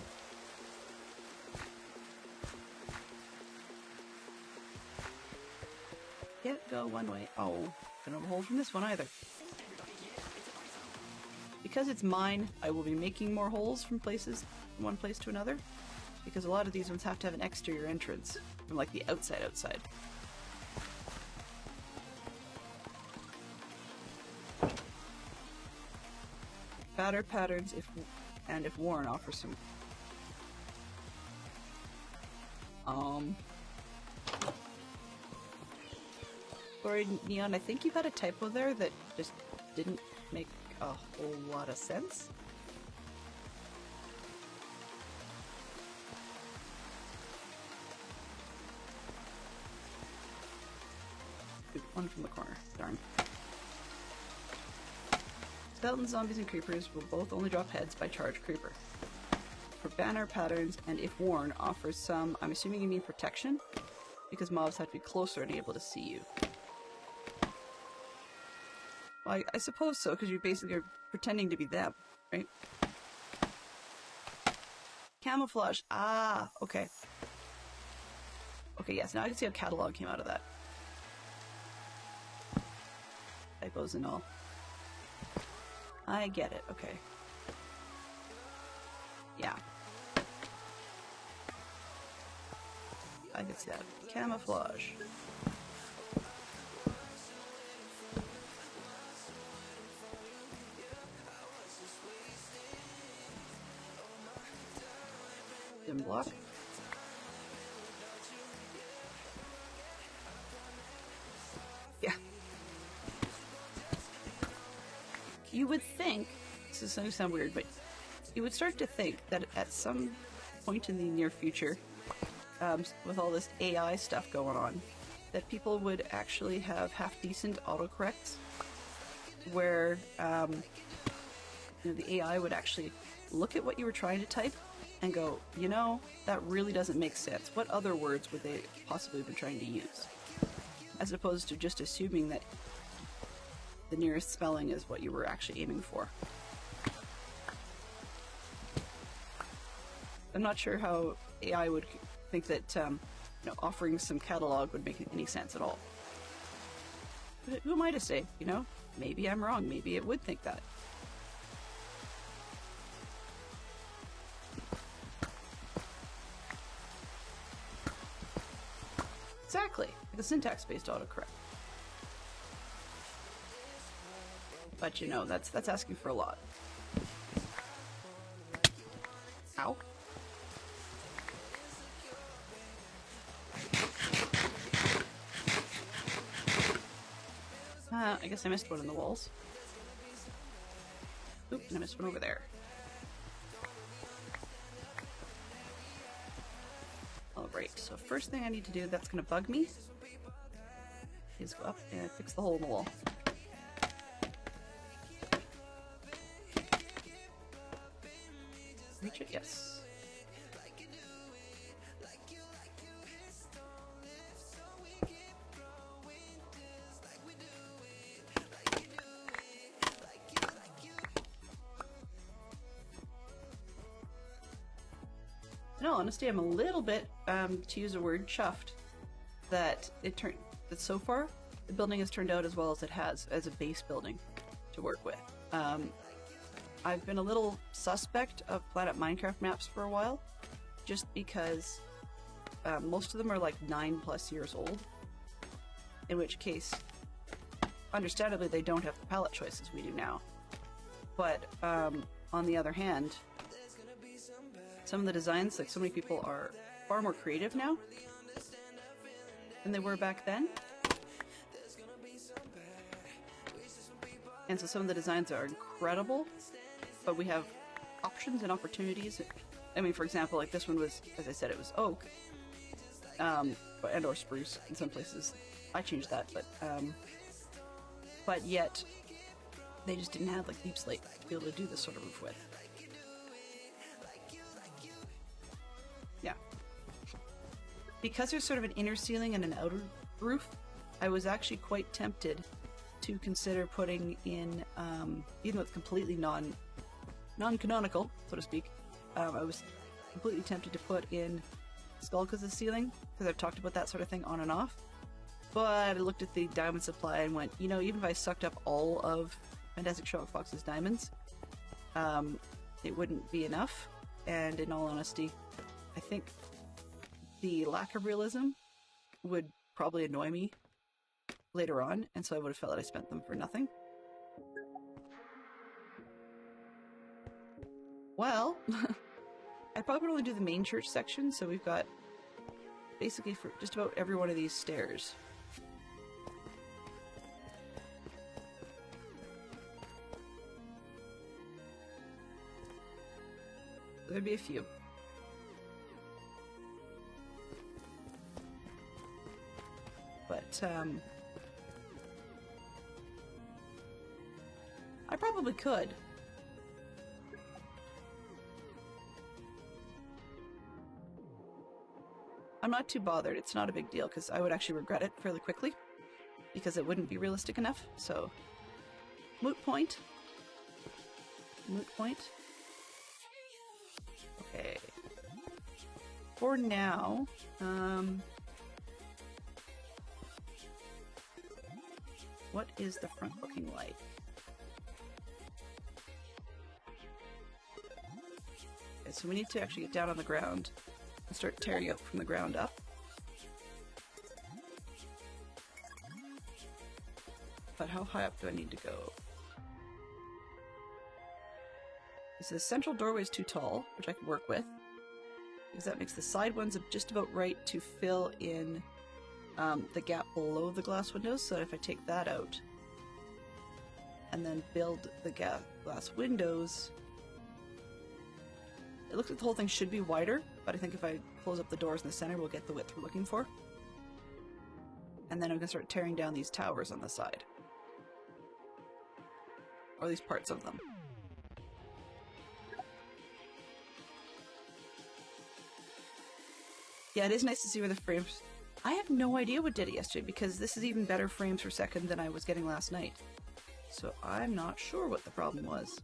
Can't go one way. Oh, don't have a hole from this one either. because it's mine, I will be making more holes from one place to another, because a lot of these ones have to have an exterior entrance from like the outside. Batter patterns if Warren offers some. Sorry, Neon, I think you had a typo there that just didn't make a whole lot of sense. Good one from the corner. Darn. Skeletons, zombies, and creepers will both only drop heads by charge creeper. For banner patterns, and if worn, offers some, I'm assuming you mean protection, because mobs have to be closer and able to see you. Well, I suppose so, because you basically are pretending to be them, right? Camouflage. Ah, okay. Okay, yes, now I can see how catalog came out of that. Typos and all. I get it, okay. Yeah. I can see that. Camouflage. Dim block. Yeah. You would think, this is going to sound weird, but you would start to think that at some point in the near future, with all this AI stuff going on, that people would actually have half-decent autocorrects where the AI would actually look at what you were trying to type and go, you know, that really doesn't make sense. What other words would they possibly have been trying to use? As opposed to just assuming that the nearest spelling is what you were actually aiming for. I'm not sure how AI would think that offering some catalog would make any sense at all. But who am I to say? Maybe I'm wrong. Maybe it would think that. Exactly, like a syntax-based autocorrect. But that's asking for a lot. Ow. I guess I missed one in the walls. Oop, and I missed one over there. Alright, so first thing I need to do that's gonna bug me is go up and fix the hole in the wall. Reach it? Yes. In all honesty, I'm a little bit, to use a word, chuffed that that so far the building has turned out as well as it has as a base building to work with. I've been a little suspect of Planet Minecraft maps for a while, just because most of them are like 9+ years old, in which case, understandably, they don't have the palette choices we do now. But on the other hand, some of the designs, like so many people are far more creative now than they were back then. And so some of the designs are incredible, but we have options and opportunities. I mean, for example, like this one was, as I said, it was oak, and or spruce in some places. I changed that, but yet they just didn't have like deep slate to be able to do this sort of roof with. Yeah. Because there's sort of an inner ceiling and an outer roof, I was actually quite tempted to consider putting in, even though it's completely non-canonical, so to speak, I was completely tempted to put in Skulk as a ceiling, because I've talked about that sort of thing on and off. But I looked at the diamond supply and went, even if I sucked up all of Fantastic Sherlock Fox's diamonds, it wouldn't be enough. And in all honesty, I think the lack of realism would probably annoy me later on, and so I would have felt that I spent them for nothing. Well, I probably would only do the main church section, so we've got basically for just about every one of these stairs. There'd be a few. But, I probably could. I'm not too bothered. It's not a big deal, because I would actually regret it fairly quickly, because it wouldn't be realistic enough, so... Moot point. Moot point. Okay. For now, what is the front looking like? Okay, so we need to actually get down on the ground and start tearing it from the ground up. But how high up do I need to go? So the central doorway is too tall, which I can work with, because that makes the side ones just about right to fill in the gap below the glass windows, so that if I take that out and then build the glass windows, it looks like the whole thing should be wider, but I think if I close up the doors in the center, we'll get the width we're looking for. And then I'm going to start tearing down these towers on the side. Or at least parts of them. Yeah, it is nice to see where the frames... I have no idea what did it yesterday, because this is even better frames per second than I was getting last night. So I'm not sure what the problem was.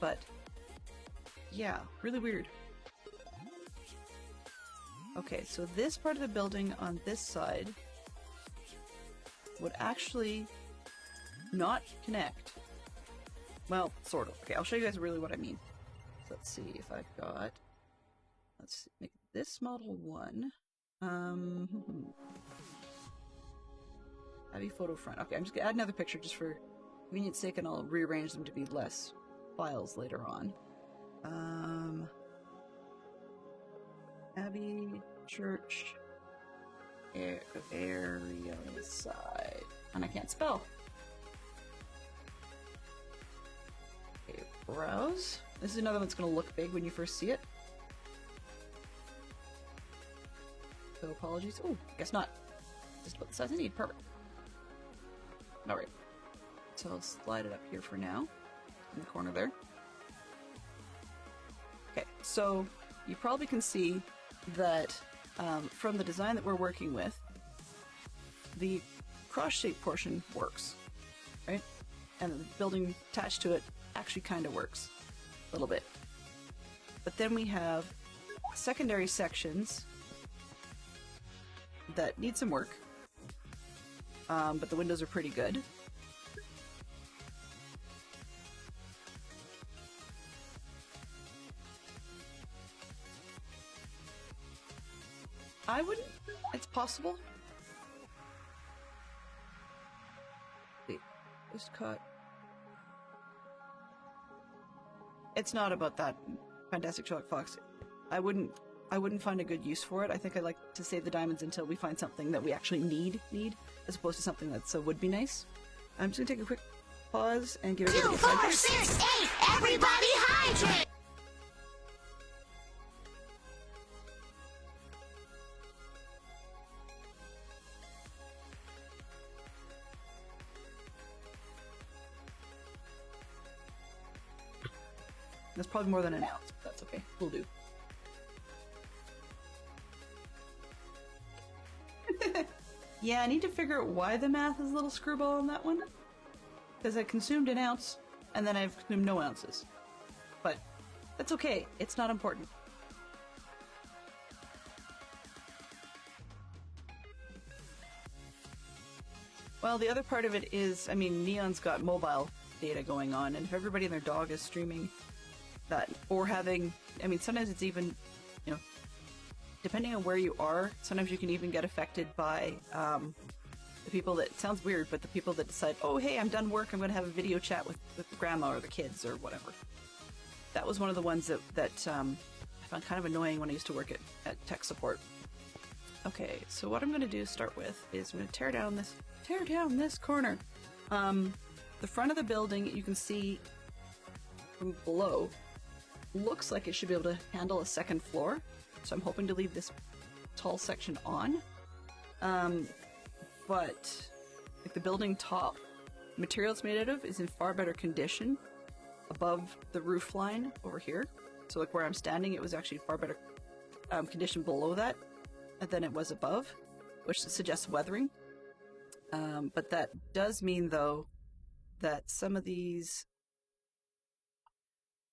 But, yeah, really weird. Okay, so this part of the building on this side would actually not connect. Well, sort of. Okay, I'll show you guys really what I mean. So let's see if I've got... Let's make this model 1. Abbey photo front. Okay, I'm just gonna add another picture just for convenience sake, and I'll rearrange them to be less files later on. Abbey church area side, and I can't spell. Okay, browse. This is another one that's gonna look big when you first see it. So apologies. Oh, guess not. Just about the size I need. Perfect. Alright. So I'll slide it up here for now. In the corner there. Okay, so you probably can see that from the design that we're working with, the cross-shaped portion works, right? And the building attached to it actually kind of works a little bit. But then we have secondary sections that need some work, but the windows are pretty good. I wouldn't... It's possible. Wait, just caught... It's not about that, Fantastic Sherlock Fox. I wouldn't find a good use for it. I think I like to save the diamonds until we find something that we actually need, as opposed to something that would be nice. I'm just gonna take a quick pause and give everybody 2, 4, 6, 8, everybody hydrate! That's probably more than an ounce, but that's okay. We'll do. Yeah, I need to figure out why the math is a little screwball on that one. Because I consumed an ounce, and then I've consumed no ounces. But that's okay. It's not important. Well, the other part of it is, I mean, Neon's got mobile data going on, and if everybody and their dog is streaming that, or having, I mean, sometimes it's even, you know, depending on where you are, sometimes you can even get affected by the people that, it sounds weird, but the people that decide, oh, hey, I'm done work, I'm going to have a video chat with grandma or the kids or whatever. That was one of the ones that I found kind of annoying when I used to work at tech support. Okay, so what I'm going to do to start with is I'm going to tear down this corner. The front of the building, you can see from below, looks like it should be able to handle a second floor. So I'm hoping to leave this tall section on. But like the building top, material it's made out of is in far better condition above the roof line over here. So like where I'm standing, it was actually far better condition below that than it was above, which suggests weathering. But that does mean, though, that some of these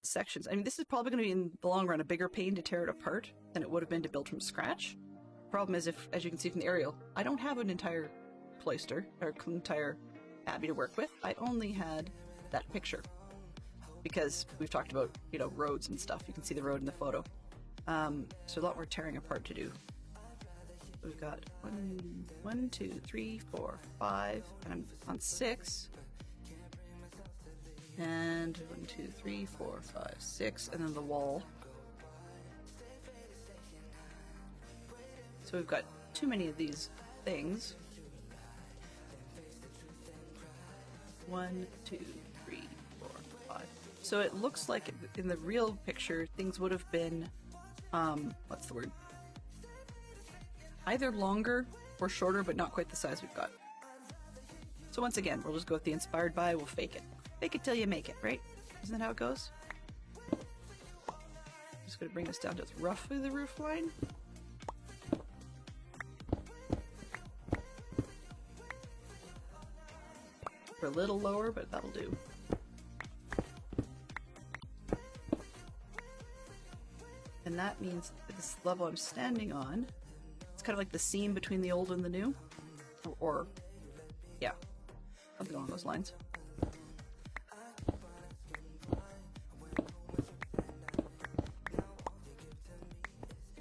sections, I mean, this is probably going to be, in the long run, a bigger pain to tear it apart than it would have been to build from scratch. Problem is, if, as you can see from the aerial, I don't have an entire cloister or entire abbey to work with. I only had that picture because we've talked about, you know, roads and stuff. You can see the road in the photo. So a lot more tearing apart to do. We've got 1, 2, 3, 4, 5, and I'm on 6. And 1, 2, 3, 4, 5, 6, and then the wall. So we've got too many of these things. 1, 2, 3, 4, 5. So it looks like in the real picture, things would have been, what's the word? Either longer or shorter, but not quite the size we've got. So once again, we'll just go with the inspired by, we'll fake it. Fake it till you make it, right? Isn't that how it goes? Just gonna bring this down to roughly the roof line. We're a little lower, but that'll do. And that means that this level I'm standing on, it's kind of like the seam between the old and the new. Or yeah, something along those lines.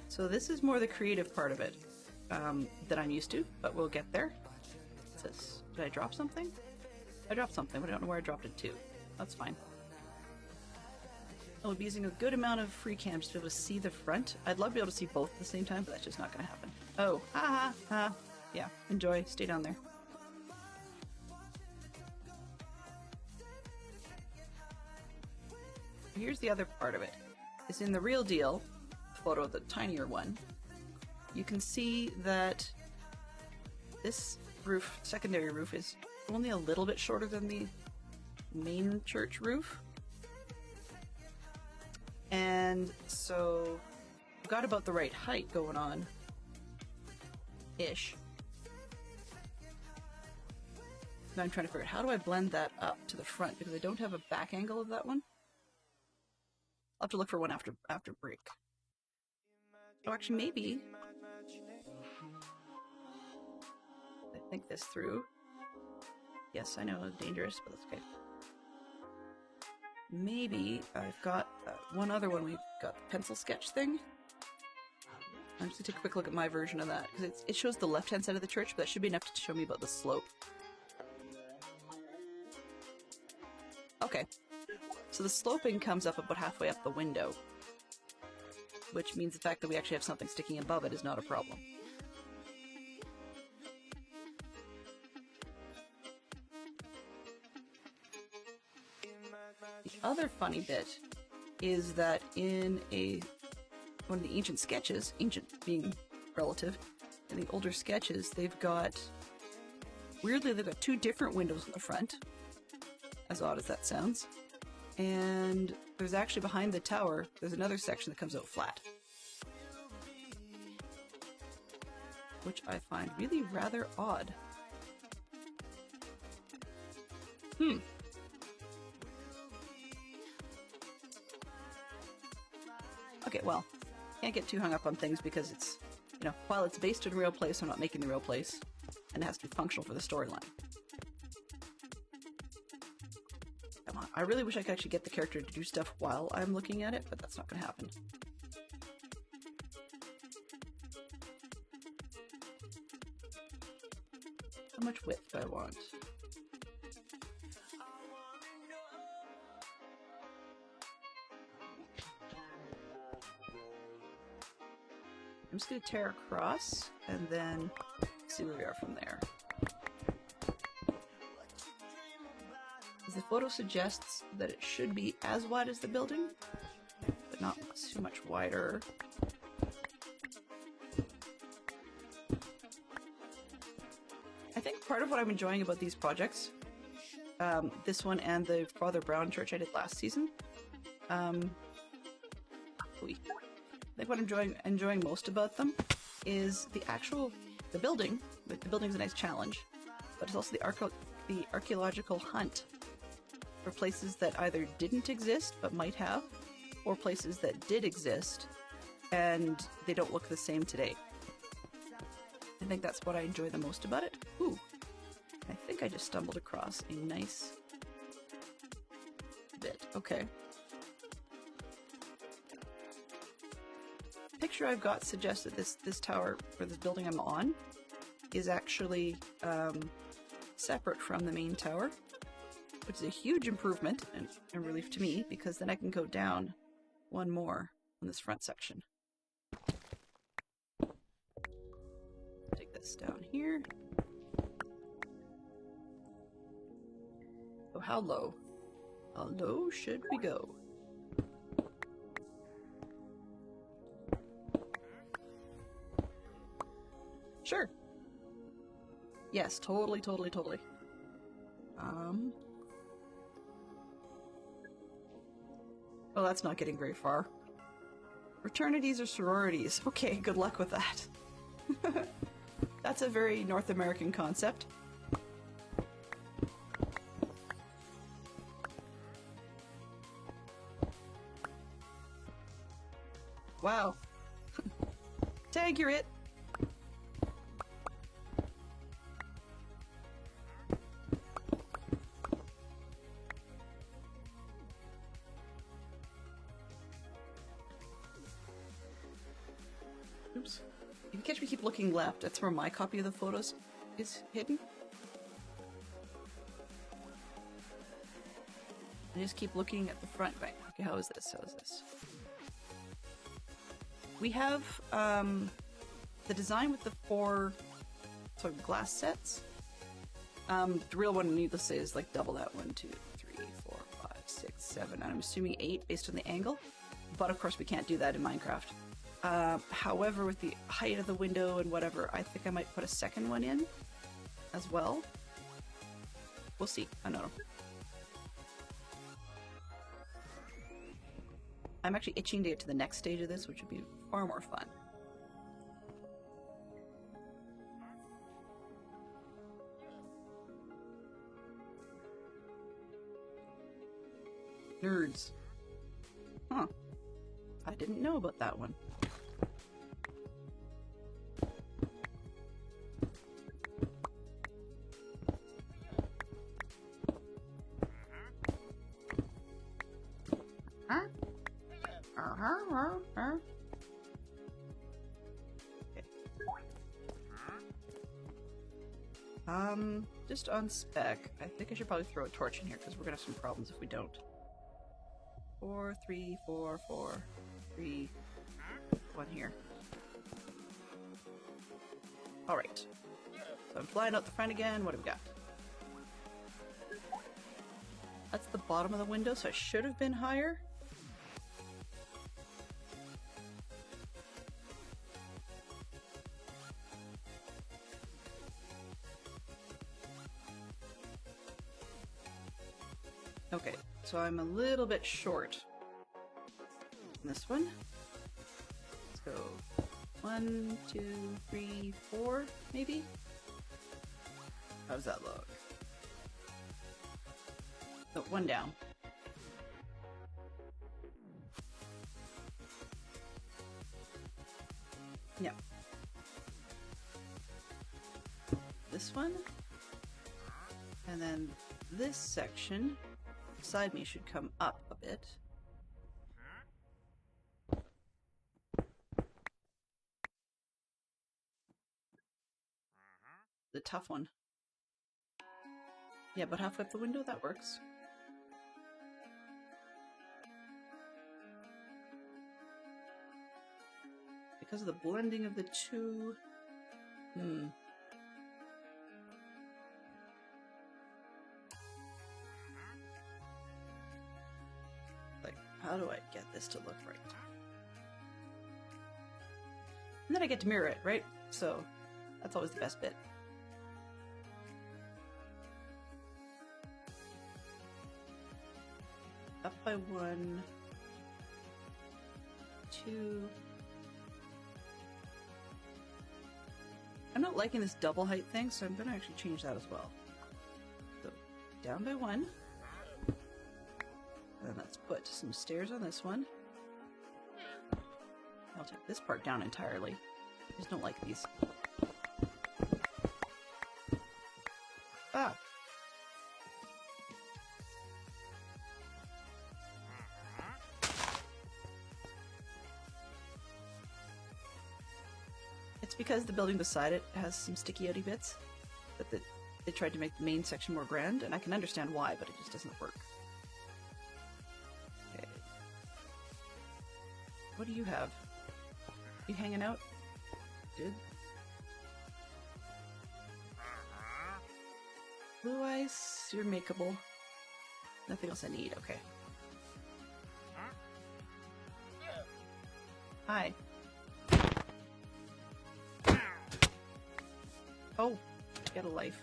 So this is more the creative part of it that I'm used to, but we'll get there. It says, did I drop something? I dropped something, but I don't know where I dropped it to. That's fine. I will be using a good amount of free cams to be able to see the front. I'd love to be able to see both at the same time, but that's just not going to happen. Oh, ha ha ha. Yeah, enjoy. Stay down there. Here's the other part of it. Is in the real deal, photo of the tinier one, you can see that this roof, secondary roof, is only a little bit shorter than the main church roof. And so we've got about the right height going on ish. Now I'm trying to figure out how do I blend that up to the front because I don't have a back angle of that one. I'll have to look for one after break. Oh, actually, maybe. I think this through. Yes, I know, it's dangerous, but that's okay. Maybe I've got one other one. We've got the pencil sketch thing. I'm just gonna take a quick look at my version of that because it shows the left-hand side of the church, but that should be enough to show me about the slope. Okay, so the sloping comes up about halfway up the window, which means the fact that we actually have something sticking above it is not a problem. The other funny bit is that in one of the ancient sketches, ancient being relative, in the older sketches, weirdly they've got two different windows in the front, as odd as that sounds, and there's actually behind the tower, there's another section that comes out flat, which I find really rather odd. Okay, well, can't get too hung up on things because it's, you know, while it's based in a real place, I'm not making the real place, and it has to be functional for the storyline. Come on. I really wish I could actually get the character to do stuff while I'm looking at it, but that's not going to happen. How much width do I want? I'm just going to tear across and then see where we are from there. The photo suggests that it should be as wide as the building, but not too much wider. I think part of what I'm enjoying about these projects, this one and the Father Brown Church I did last season, I think what I'm enjoying most about them is the building. Like, the building's a nice challenge, but it's also the archaeological hunt for places that either didn't exist but might have, or places that did exist and they don't look the same today. I think that's what I enjoy the most about it. Ooh, I think I just stumbled across a nice bit. Okay. The picture I've got suggests that this tower, or this building I'm on, is actually separate from the main tower, which is a huge improvement and relief to me, because then I can go down one more on this front section. Take this down here. Oh, how low? How low should we go? Sure. Yes, totally. Oh, that's not getting very far. Fraternities or sororities. Okay, good luck with that. That's a very North American concept. Wow. Tag, you're it. Oops. If you catch me keep looking left, that's where my copy of the photos is hidden. I just keep looking at the front. Right. Okay, how is this? How is this? We have the design with the 4 sort of glass sets. The real one, needless to say, is like double that. 1, 2, 3, 4, 5, 6, 7, and I'm assuming 8 based on the angle. But of course we can't do that in Minecraft. However, with the height of the window and whatever, I think I might put a second one in as well. We'll see. I don't know. I'm actually itching to get to the next stage of this, which would be far more fun. Nerds. Huh. I didn't know about that one. Huh? Okay. Just on spec, I think I should probably throw a torch in here because we're gonna have some problems if we don't. 4, 3, 4, 4, 3, 1 here. Alright. So I'm flying out the front again. What do we got? That's the bottom of the window, so I should have been higher. Okay, so I'm a little bit short on this one. Let's go 1, 2, 3, 4, maybe? How does that look? Oh, 1 down. Yeah. This one. And then this section beside me should come up a bit. The tough one. Yeah, but halfway up the window, that works. Because of the blending of the two... Like, how do I get this to look right? And then I get to mirror it, right? So, that's always the best bit. Up by 1, 2... I'm not liking this double height thing, so I'm going to actually change that as well. So, down by 1. And let's put some stairs on this one. I'll take this part down entirely. I just don't like these. Ah! It's because the building beside it has some sticky-outy bits, but they tried to make the main section more grand, and I can understand why, but it just doesn't work. Okay. What do you have? You hanging out? Good. Blue ice, you're makeable. Nothing else I need, okay. Hi. Oh, get a life.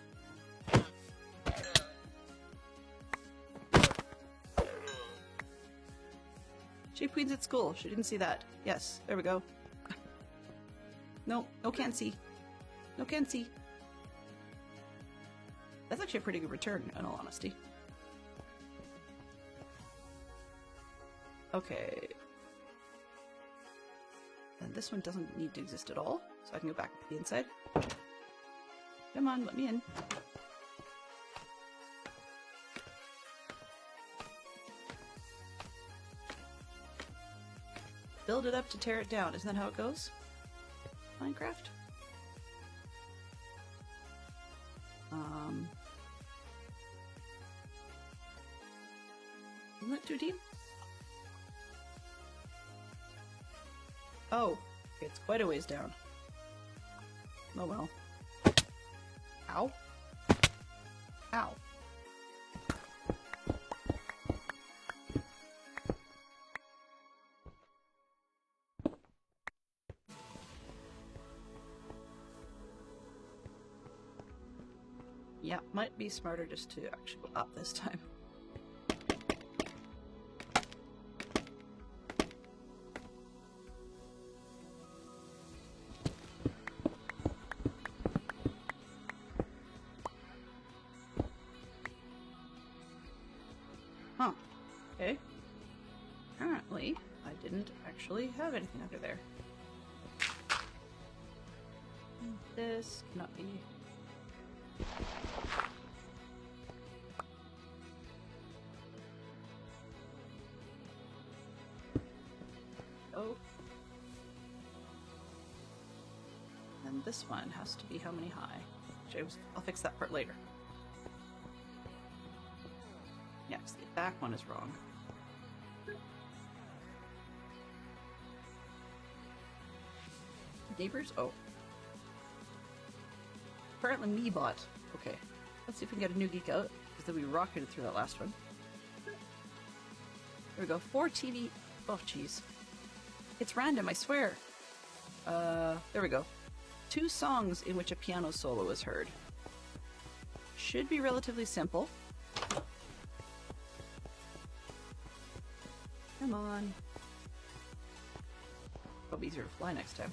Shape Queen's at school. She didn't see that. Yes, there we go. No, no can't see. No can't see. That's actually a pretty good return, in all honesty. Okay. And this one doesn't need to exist at all, so I can go back to the inside. Come on, let me in. Build it up to tear it down. Isn't that how it goes? Minecraft? Isn't that too deep? Oh, it's quite a ways down. Oh well. Ow. Ow. Yeah, might be smarter just to actually go up this time. Huh. Okay. Apparently, I didn't actually have anything under there. This cannot be... Oh. And this one has to be how many high? I'll fix that part later. Yeah, because the back one is wrong. Neighbors? Oh. Apparently me bot. Okay. Let's see if we can get a new geek out, because then we rocketed through that last one. There we go. 4 TV... Oh, jeez. It's random, I swear. There we go. 2 songs in which a piano solo is heard. Should be relatively simple. Come on. Probably easier to fly next time.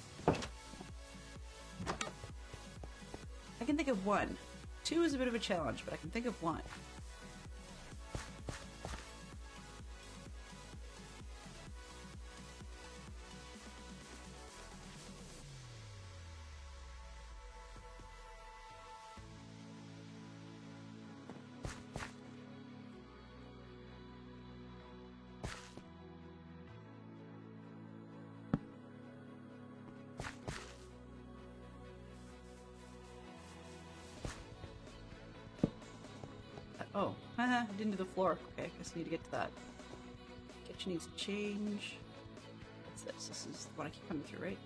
I can think of 1. 2 is a bit of a challenge, but I can think of 1. Oh, haha, I didn't do the floor. Okay, I guess I need to get to that. Kitchen needs to change. What's this? This is the one I keep coming through, right?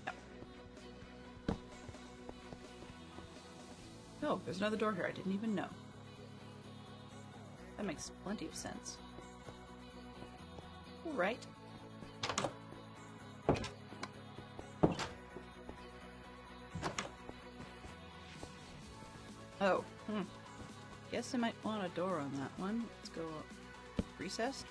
Yep. Oh, there's another door here. I didn't even know. That makes plenty of sense. All right. Oh, guess I might want a door on that one. Let's go recessed.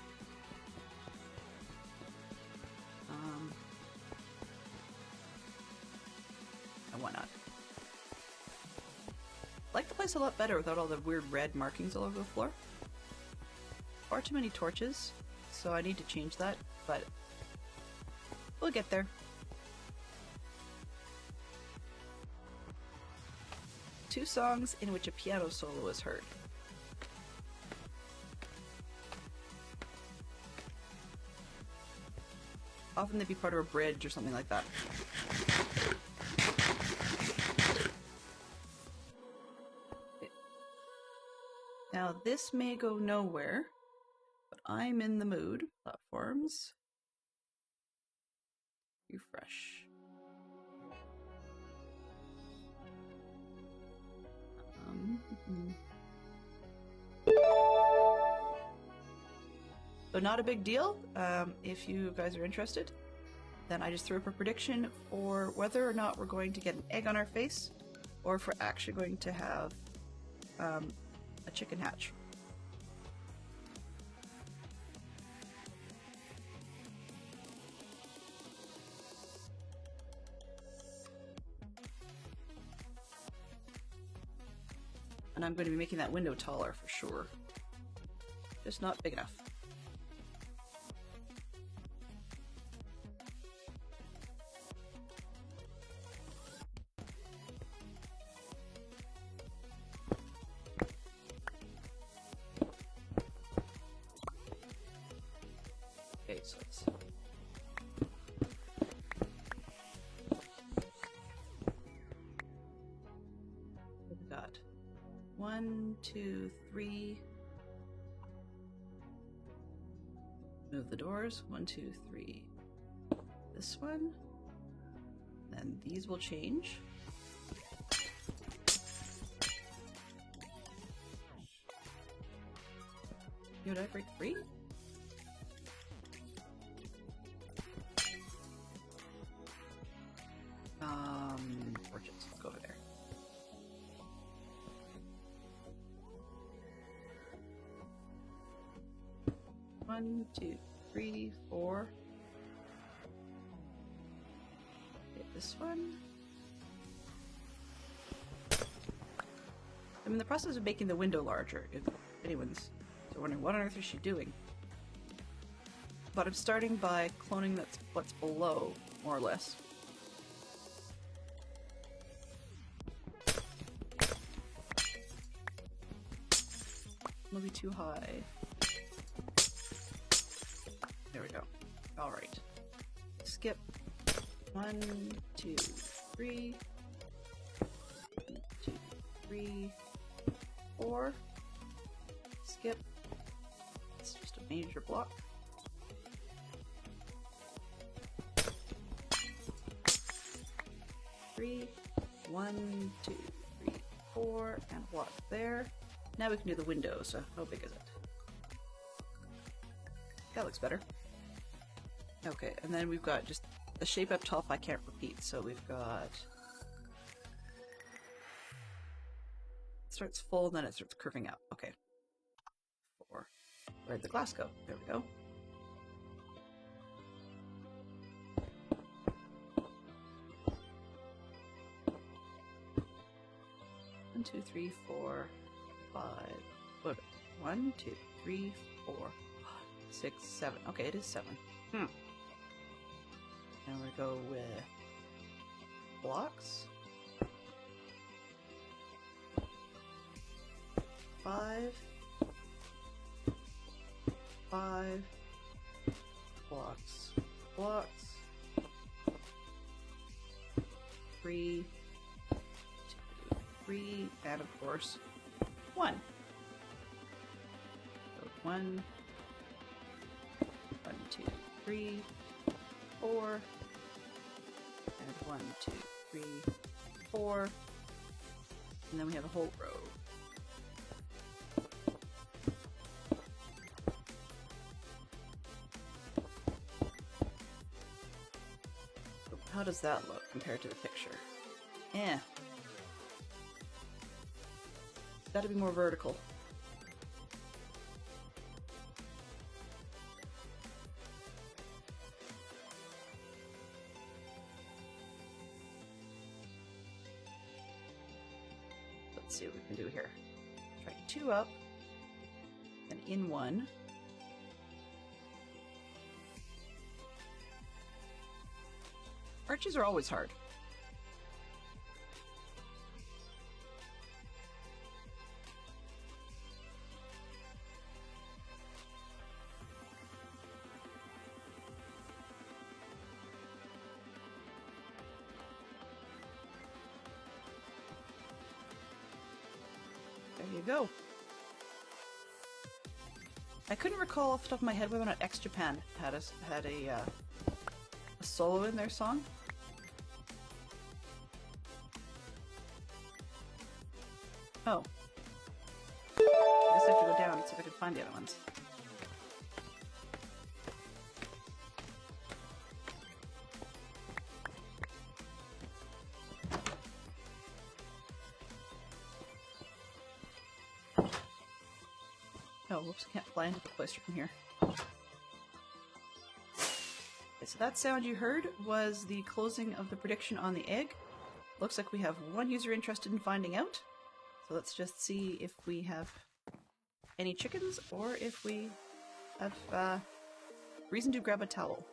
And why not? I like the place a lot better without all the weird red markings all over the floor. Far too many torches, so I need to change that, but we'll get there. Two songs in which a piano solo is heard. Often they'd be part of a bridge or something like that. Okay. Now this may go nowhere, but I'm in the mood. Platforms. Refresh. So not a big deal. If you guys are interested, then I just threw up a prediction for whether or not we're going to get an egg on our face, or if we're actually going to have a chicken hatch. And I'm going to be making that window taller for sure. Just not big enough. Okay, so let's... What we got? 1, 2, 3. Move the doors. 1, 2, 3. This one. Then these will change. Did I break 3? Torches. Let's go over there. One, 2, 3, 4. Hit this one. I'm in the process of making the window larger, if anyone's wondering what on earth is she doing. But I'm starting by cloning what's below, more or less. Maybe too high. There we go. Alright. Skip. 1, 2, 3. 1, 2, 3, 4. Skip. It's just a major block. Three. 1, 2, 3, 4, and a block there. Now we can do the window, so how big is it? That looks better. Okay, and then we've got just the shape up top I can't repeat, so we've got... It starts full, then it starts curving up. Okay. 4. Where'd the glass go? There we go. One, 2, 3, 4, 5. What? 1, 2, 3, 4, 5, 6, 7. Okay, it is 7. And we go with blocks. 5, 5, blocks, blocks, 3, 2, 3, and of course 1. 1, 2, 3, 4, and 1, 2, 3, 4, and then we have a whole row. So how does that look compared to the picture? Eh. Gotta be more vertical. Let's see what we can do here. Try 2 up, and in 1. Arches are always hard. There you go. I couldn't recall off the top of my head whether or not X Japan had a solo in their song. Oh. I guess I have to go down and see if I can find the other ones. Oh, whoops, I can't fly into the cloister from here. Okay, so that sound you heard was the closing of the prediction on the egg. Looks like we have one user interested in finding out. So let's just see if we have any chickens or if we have reason to grab a towel.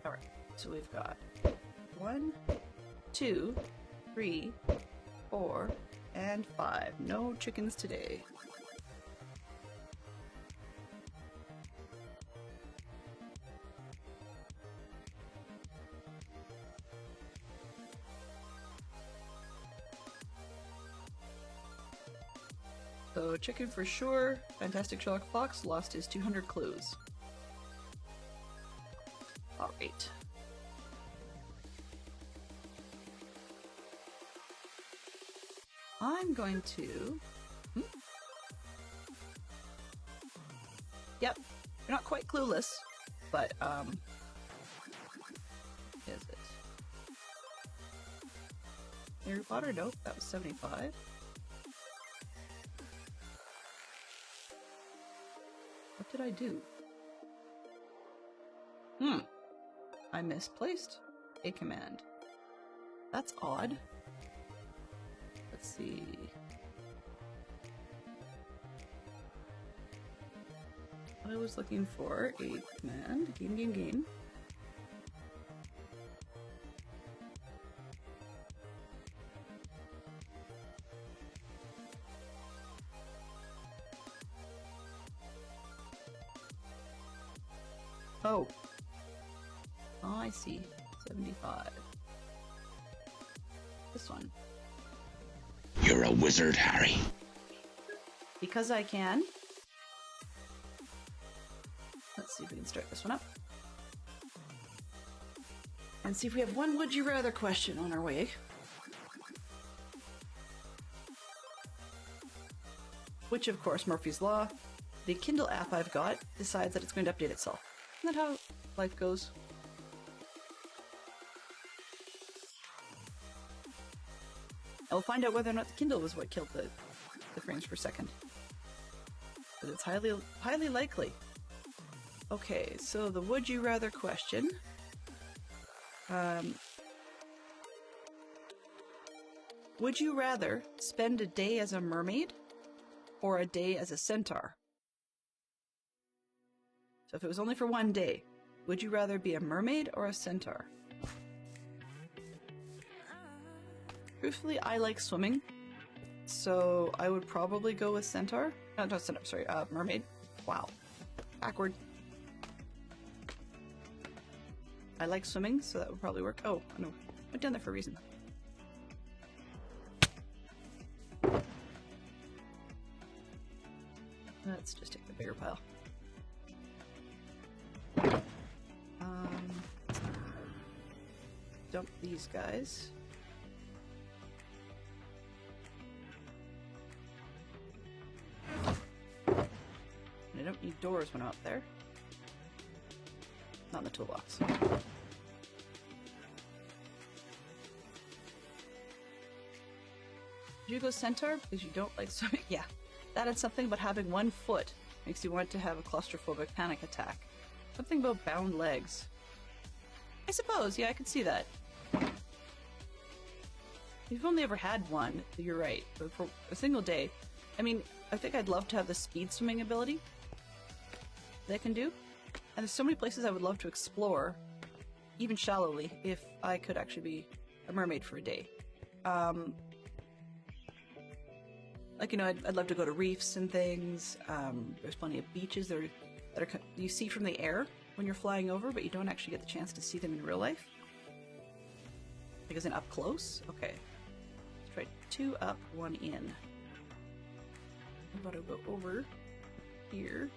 Alright, so we've got 1, 2, 3, 4, and 5. No chickens today. So chicken for sure. Fantastic Sherlock Fox lost his 200 clues. Alright. I'm going to... Yep, you're not quite clueless, but, is it? Harry Potter? Nope, that was 75. What did I do? I misplaced a command. That's odd. Let's see. I was looking for a command. Game. Oh. Oh, I see. 75. This one. You're a wizard, Harry. Because I can. Let's see if we can start this one up. And see if we have one would you rather question on our way. Which, of course, Murphy's Law. The Kindle app I've got decides that it's going to update itself. Isn't that how life goes? I'll find out whether or not the Kindle was what killed the frames per second. But it's highly likely. Okay, so the would you rather question. Would you rather spend a day as a mermaid or a day as a centaur? So if it was only for one day, would you rather be a mermaid or a centaur? Truthfully, I like swimming, so I would probably go with centaur. Not centaur, sorry, mermaid. Wow. Backward. I like swimming, so that would probably work. Oh, no. Went down there for a reason. Let's just take the bigger pile. Dump these guys. And I don't need doors when I'm up there. Not in the toolbox. Did you go centaur because you don't like swimming? Yeah, that and something about having 1 foot makes you want to have a claustrophobic panic attack. Something about bound legs. I suppose, yeah, I could see that. If you've only ever had one, you're right. But for a single day, I mean, I think I'd love to have the speed swimming ability that I can do. And there's so many places I would love to explore, even shallowly, if I could actually be a mermaid for a day. Like, you know, I'd love to go to reefs and things. There's plenty of beaches that are you see from the air when you're flying over, but you don't actually get the chance to see them in real life. Because in up close? Okay. Let's try 2 up, 1 in. How about I go over here?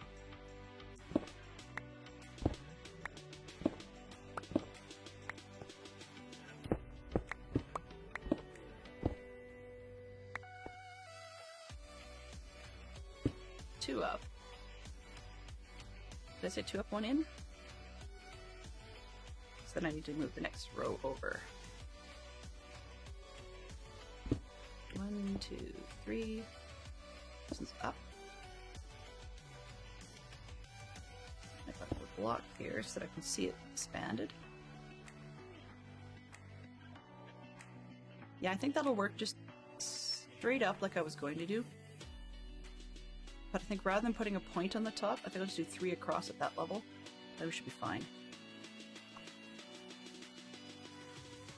Two up. Did I say 2 up, 1 in? So then I need to move the next row over. 1, 2, 3. This one's up. I got a block here so that I can see it expanded. Yeah, I think that'll work just straight up like I was going to do. But I think rather than putting a point on the top, I think I'll just do 3 across at that level. Then we should be fine.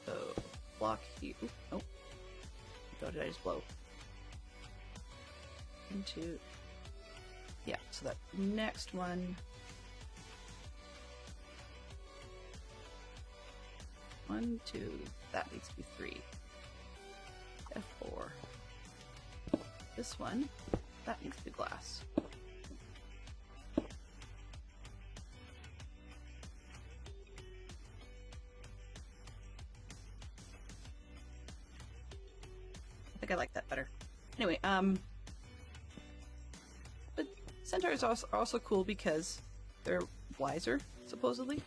So, block here. Nope. What did I just blow? Into... Yeah, so that next one... 1, 2... That needs to be 3. F4. This one... That needs to be glass. I think I like that better. Anyway, but centaurs are also cool because they're wiser, supposedly,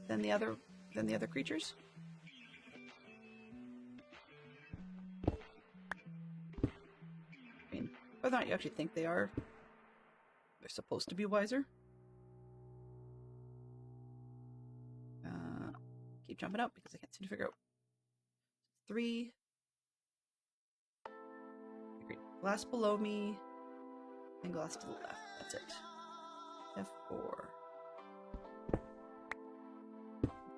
than the other creatures. Whether or not you actually think they are, they're supposed to be wiser. Keep jumping up because I can't seem to figure out. 3. Great. Glass below me, and glass to the left. That's it. F4.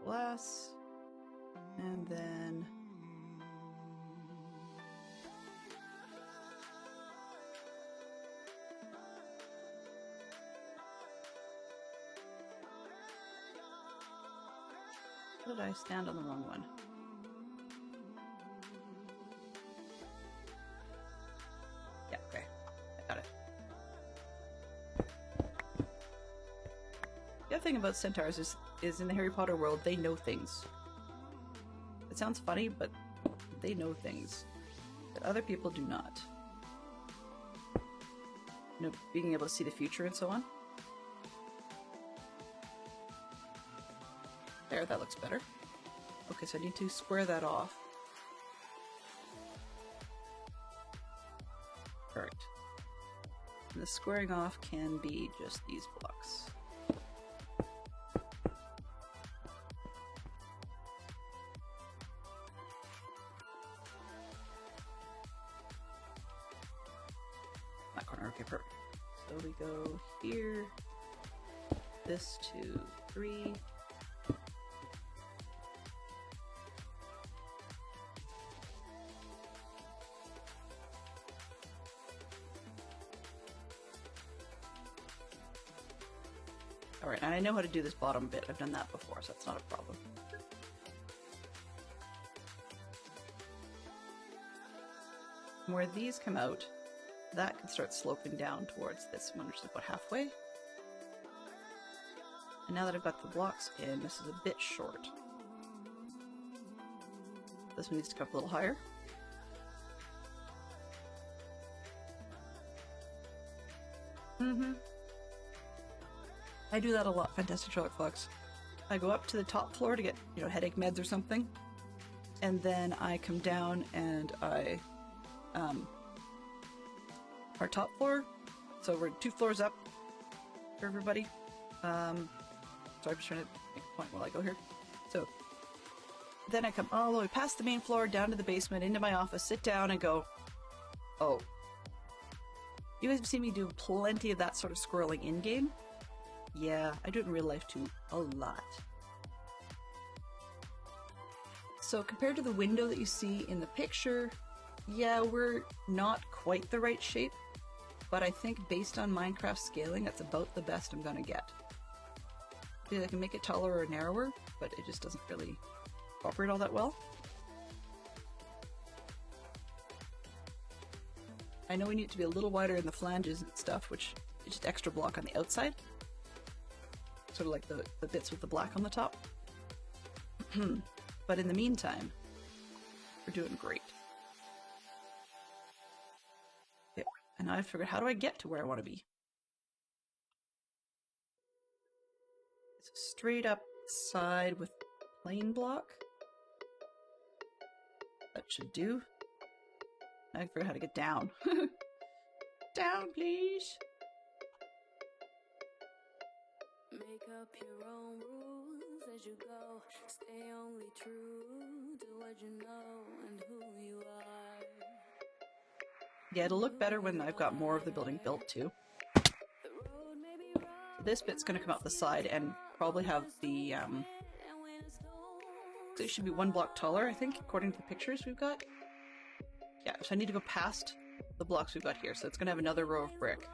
Glass, and then... Did I stand on the wrong one? Yeah, okay. I got it. The other thing about centaurs is in the Harry Potter world, they know things. It sounds funny, but they know things that other people do not. You know, being able to see the future and so on. There, that looks better. Okay, so I need to square that off. Perfect. And the squaring off can be just these blocks. That corner, okay, perfect. So we go here, this to 3. Alright, and I know how to do this bottom bit. I've done that before, so that's not a problem. Where these come out, that can start sloping down towards this one, which is about halfway. And now that I've got the blocks in, this is a bit short. This one needs to come up a little higher. I do that a lot, Fantastic Sherlock Flux. I go up to the top floor to get, headache meds or something. And then I come down and I, our top floor, so we're 2 floors up for everybody. Sorry, I'm just trying to make a point while I go here. So, then I come all the way past the main floor, down to the basement, into my office, sit down and go, oh. You guys have seen me do plenty of that sort of scrolling in-game. Yeah, I do it in real life too, a lot. So compared to the window that you see in the picture, yeah, we're not quite the right shape, but I think based on Minecraft scaling, that's about the best I'm gonna get. I can make it taller or narrower, but it just doesn't really operate all that well. I know we need it to be a little wider in the flanges and stuff, which is just extra block on the outside. Sort of like the bits with the black on the top. But in the meantime, we're doing great. Yep. And now I figured, how do I get to where I want to be? It's a straight up side with plain block. That should do. I forgot how to get down. Down, please. Make up your own rules as you go. Stay only true to what you know and who you are. Yeah, it'll look better when I've got more of the building built too. This bit's gonna come out the side and probably have the it should be 1 block taller, I think, according to the pictures we've got. Yeah, so I need to go past the blocks we've got here, so it's gonna have another row of brick.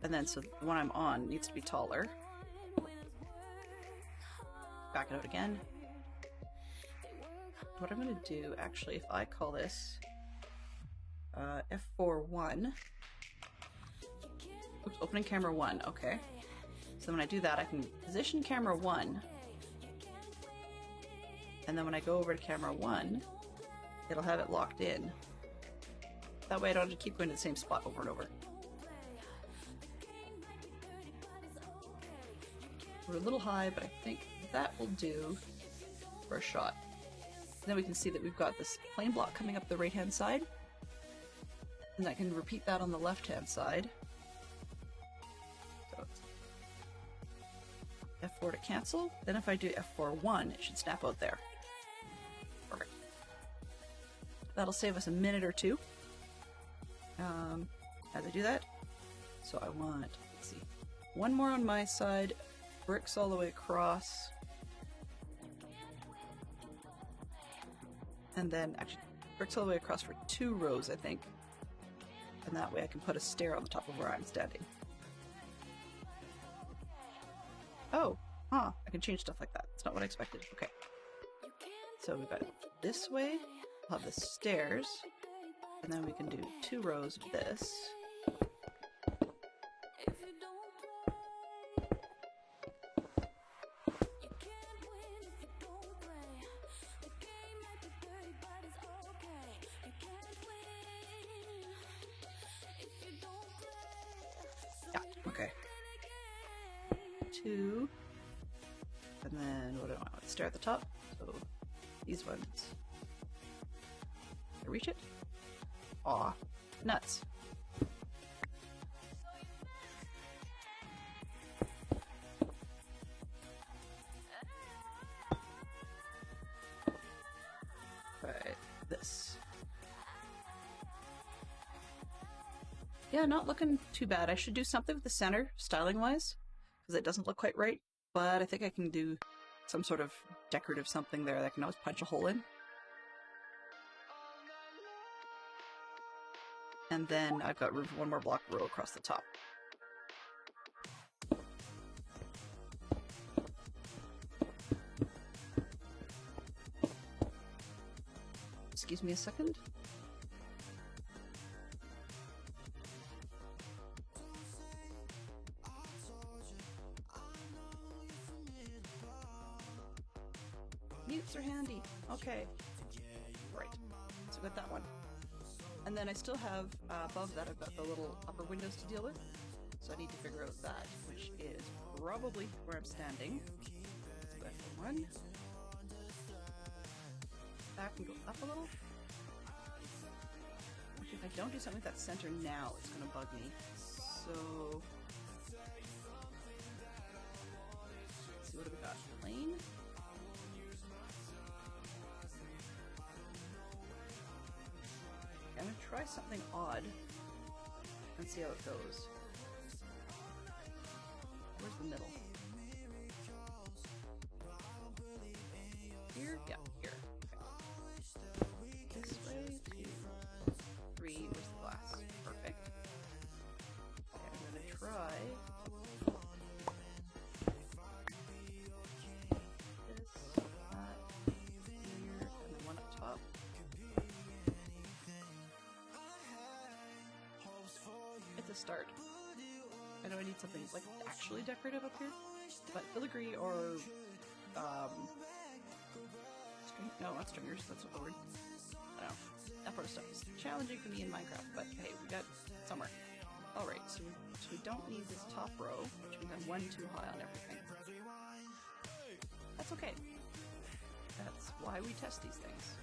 And then, so the one I'm on needs to be taller. Back it out again. What I'm gonna do, actually, if I call this F41. Oops, opening camera 1, okay. So when I do that, I can position camera 1. And then when I go over to camera 1, it'll have it locked in. That way I don't have to keep going to the same spot over and over. We're a little high, but I think that will do for a shot. And then we can see that we've got this plain block coming up the right-hand side. And I can repeat that on the left-hand side. So it's F4 to cancel. Then if I do F4-1, it should snap out there. Perfect. That'll save us a minute or two as I do that. So I want, let's see, 1 more on my side, bricks all the way across, and then actually bricks all the way across for 2 rows, I think. And that way I can put a stair on the top of where I'm standing. Oh, I can change stuff like that. That's not what I expected. Okay. So we've got it this way. We'll have the stairs. And then we can do 2 rows of this. Yeah, okay. 2. And then what do I want? Stair at the top. So these ones. Can I reach it? Aw, nuts. Right, this. Yeah, not looking too bad. I should do something with the center, styling-wise, because it doesn't look quite right, but I think I can do some sort of decorative something there that I can always punch a hole in. And then I've got room for 1 more block row across the top. Excuse me a second. mutes are handy. Okay. Right. So got that one. And then I still have, above that, I've got the little upper windows to deal with. So I need to figure out that, which is probably where I'm standing. Let's go for one. Back and go up a little. If I don't do something with that center now, it's going to bug me. So, let's see, what have we got? Plane. I'm going to try something odd and see how it goes. Where's the middle? Here? Yeah, here. Okay. This way, 2, 3, where's the glass? Perfect. Okay, I'm gonna try this, that, here, and the one up top. It's a start. I know I need something like actually decorative up here, but filigree or no, not stringers, that's not the word. I don't know. That part of stuff is challenging for me in Minecraft, but hey, we got somewhere. Alright, so we don't need this top row, which we have one too high on everything. That's okay. That's why we test these things.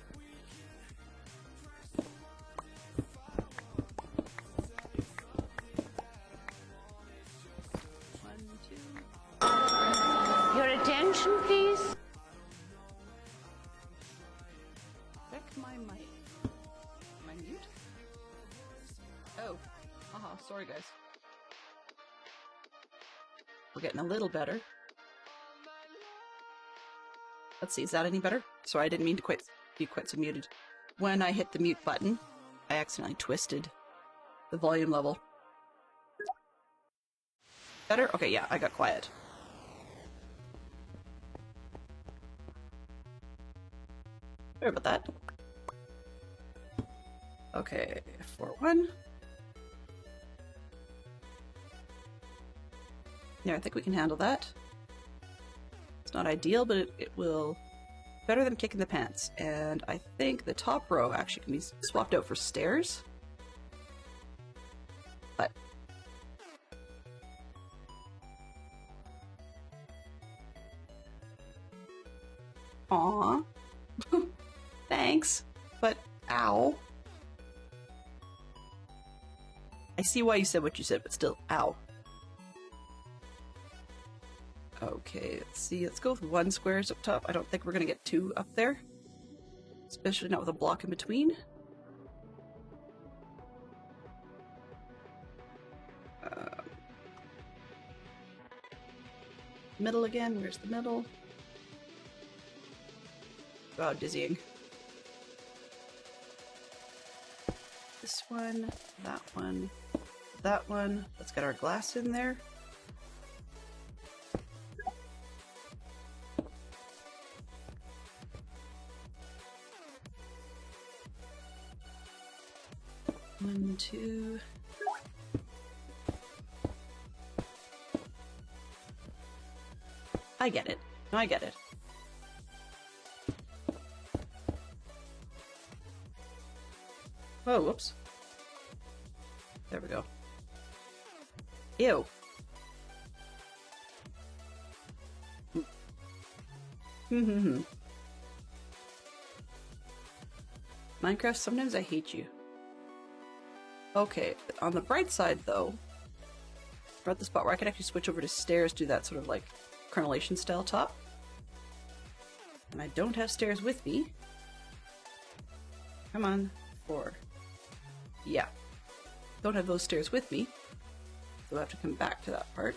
One, two. Your attention, please. Check my mic. Am I mute? Oh. Sorry guys. We're getting a little better. Let's see, is that any better? Sorry, I didn't mean to be quite so muted. When I hit the mute button, I accidentally twisted the volume level. Better? Okay, yeah, I got quiet. Sorry about that. Okay, 4-1. Yeah, I think we can handle that. It's not ideal, but it will better than kicking the pants. And I think the top row actually can be swapped out for stairs. But aww. Thanks. But ow. I see why you said what you said, but still, ow. Okay, let's see. Let's go with 1 squares up top. I don't think we're gonna get 2 up there. Especially not with a block in between. Middle again. Where's the middle? Wow, dizzying. This one, that one, that one. Let's get our glass in there. One, two. I get it. I get it. Oh, whoops. There we go. Ew. Minecraft, sometimes I hate you. Okay, on the bright side though, we're at the spot where I can actually switch over to stairs, do that sort of like crenellation style top. And I don't have stairs with me. Come on, 4. Yeah. Don't have those stairs with me, so I'll have to come back to that part.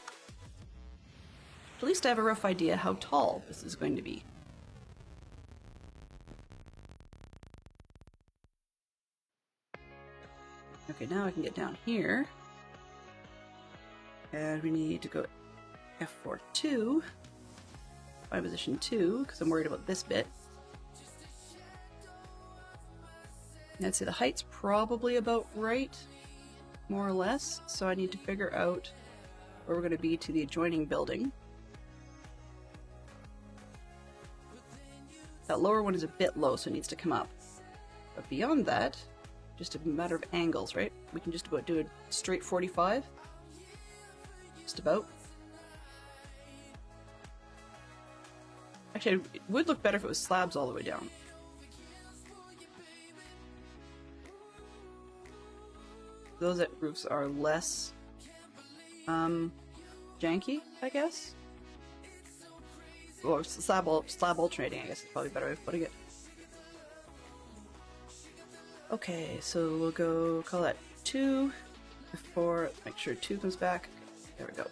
At least I have a rough idea how tall this is going to be. Okay, now I can get down here. And we need to go F4-2. Find position 2, because I'm worried about this bit. I'd say the height's probably about right, more or less, so I need to figure out where we're going to be to the adjoining building. That lower one is a bit low, so it needs to come up. But beyond that, just a matter of angles, right? We can just about do a straight 45. Just about. Actually, it would look better if it was slabs all the way down. Those roofs are less janky, I guess. Or slab alternating, I guess is probably a better way of putting it. Okay, so we'll go call that 2 before, make sure 2 comes back. There we go.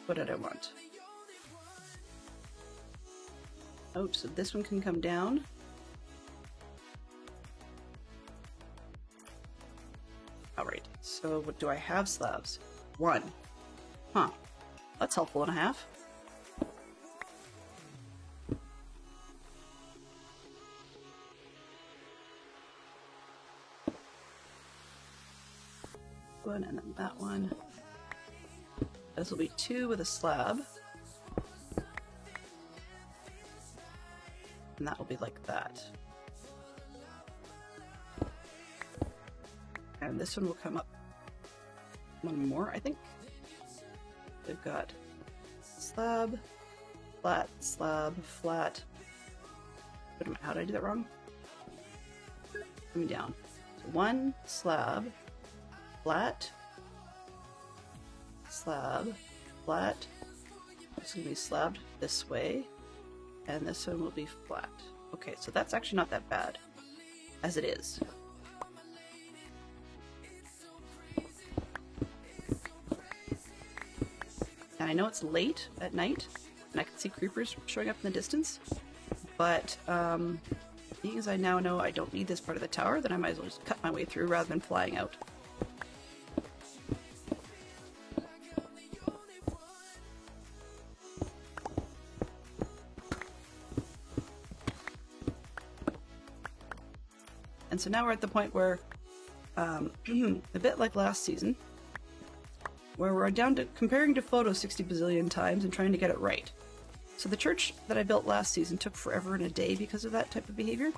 What did I want? Oh, so this one can come down. Alright, so what do I have slabs? 1. Huh. That's helpful and a half. One and then that one. This will be 2 with a slab. And that will be like that. And this one will come up one more, I think. We've got slab, flat, slab, flat. Wait a minute, how did I do that wrong? Coming down. So 1 slab, flat, slab, flat. This is going to be slabbed this way, and this one will be flat. Okay, so that's actually not that bad, as it is. And I know it's late at night, and I can see creepers showing up in the distance, but being as I now know I don't need this part of the tower, then I might as well just cut my way through rather than flying out. And so now we're at the point where, a bit like last season, where we're down to comparing to photos 60 bazillion times and trying to get it right. So the church that I built last season took forever and a day because of that type of behavior,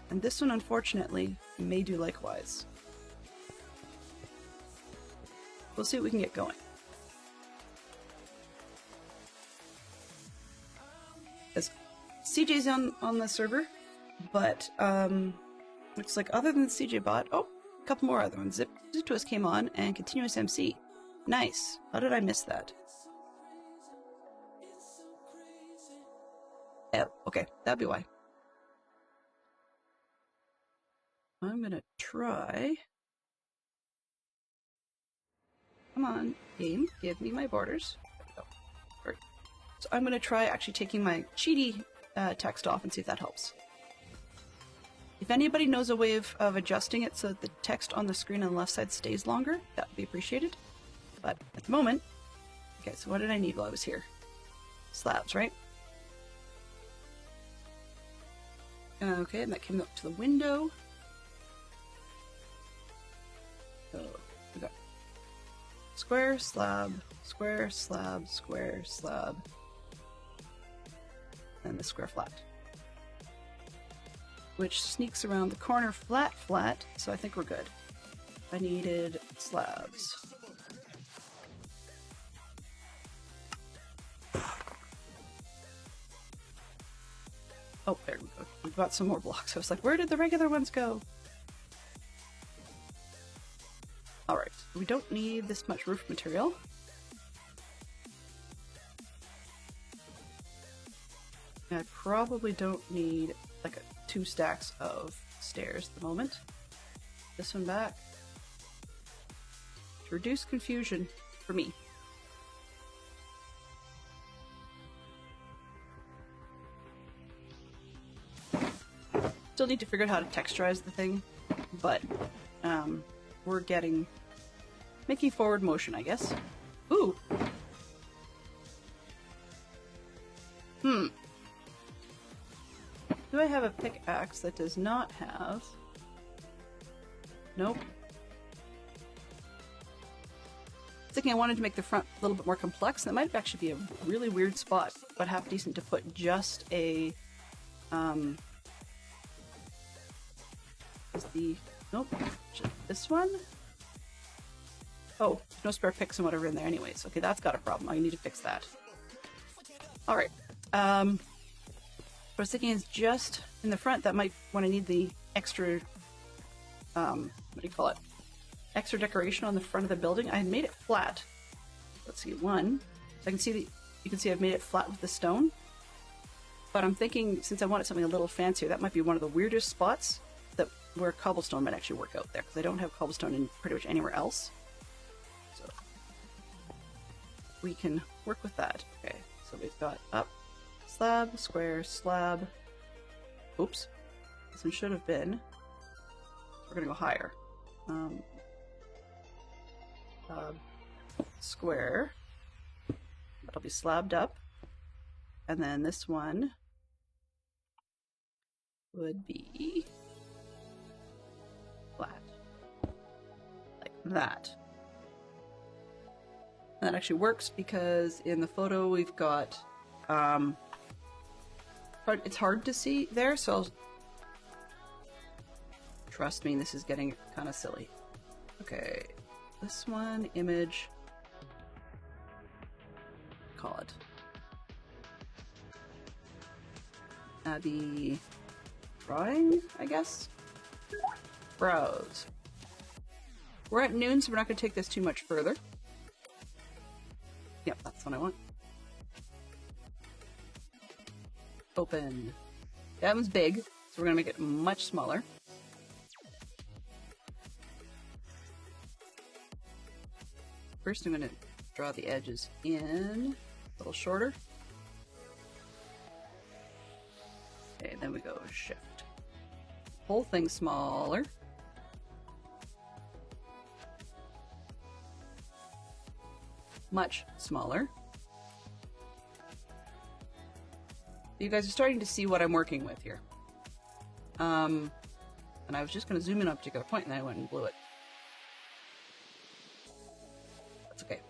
and this one unfortunately may do likewise. We'll see what we can get going. As CJ's on the server, but looks like other than the CJ bot, oh, a couple more other ones. Zip Twist came on and Continuous MC. Nice. How did I miss that? Oh, okay, that'd be why. I'm gonna try. Come on, game, give me my borders. There we go. Perfect. So I'm gonna try actually taking my cheaty text off and see if that helps. If anybody knows a way of adjusting it so that the text on the screen on the left side stays longer, that would be appreciated. But at the moment, okay, so what did I need while I was here? Slabs, right? Okay, and that came up to the window. So we got square, slab, square, slab, square, slab, and the square flat. Which sneaks around the corner flat, flat, so I think we're good. I needed slabs. Oh, there we go. We've got some more blocks. I was like, where did the regular ones go? Alright, we don't need this much roof material. I probably don't need like 2 stacks of stairs at the moment. This one back. To reduce confusion for me. Still need to figure out how to texturize the thing, but we're making forward motion, I guess. Ooh! Do I have a pickaxe that does not have... Nope. thinking I wanted to make the front a little bit more complex. That might actually be a really weird spot, but half decent to put just a, is the, nope, this one? Oh, no spare picks and whatever in there anyways. Okay, that's got a problem. I need to fix that. Alright. What I was thinking is just in the front, that might, when I need the extra, what do you call it? Extra decoration on the front of the building. I had made it flat. Let's see, one. So I can see you can see I've made it flat with the stone. But I'm thinking, since I wanted something a little fancier, that might be one of the weirdest spots that where cobblestone might actually work out there, because I don't have cobblestone in pretty much anywhere else. So we can work with that. Okay, so we've got up, slab, square, slab. Oops, this one should have been. We're gonna go higher. Square. That'll be slabbed up. And then this one would be flat. Like that. And that actually works because in the photo we've got it's hard to see there, so trust me, this is getting kind of silly. Okay, this one, image, call it Abbey drawing, I guess. Browse. We're at noon, so we're not going to take this too much further. Yep, that's what I want. Open. That one's big, so we're going to make it much smaller. First, I'm going to draw the edges in a little shorter. Okay, then we go shift. Whole thing smaller. Much smaller. You guys are starting to see what I'm working with here. And I was just going to zoom in on a particular point, and then I went and blew it. That's okay.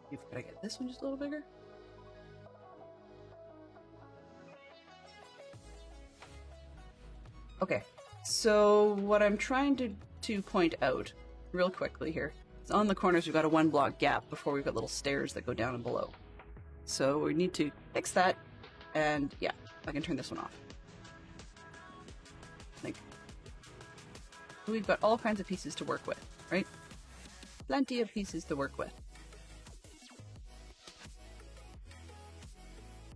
You've got to get this one just a little bigger. Okay, so what I'm trying to point out real quickly here is on the corners we've got a 1 block gap before we've got little stairs that go down and below. So we need to fix that, and yeah, I can turn this one off. Like, we've got all kinds of pieces to work with, right? Plenty of pieces to work with.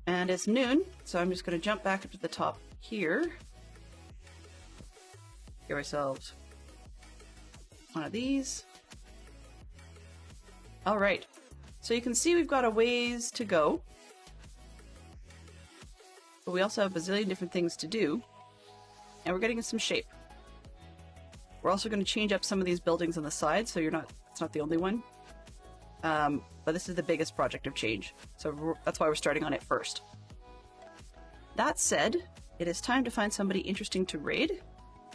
And it's noon, so I'm just going to jump back up to the top here. Give ourselves one of these. All right, so you can see we've got a ways to go, but we also have a bazillion different things to do, and we're getting some shape. We're also going to change up some of these buildings on the side, so it's not the only one. But this is the biggest project of change, so that's why we're starting on it first. That said, it is time to find somebody interesting to raid.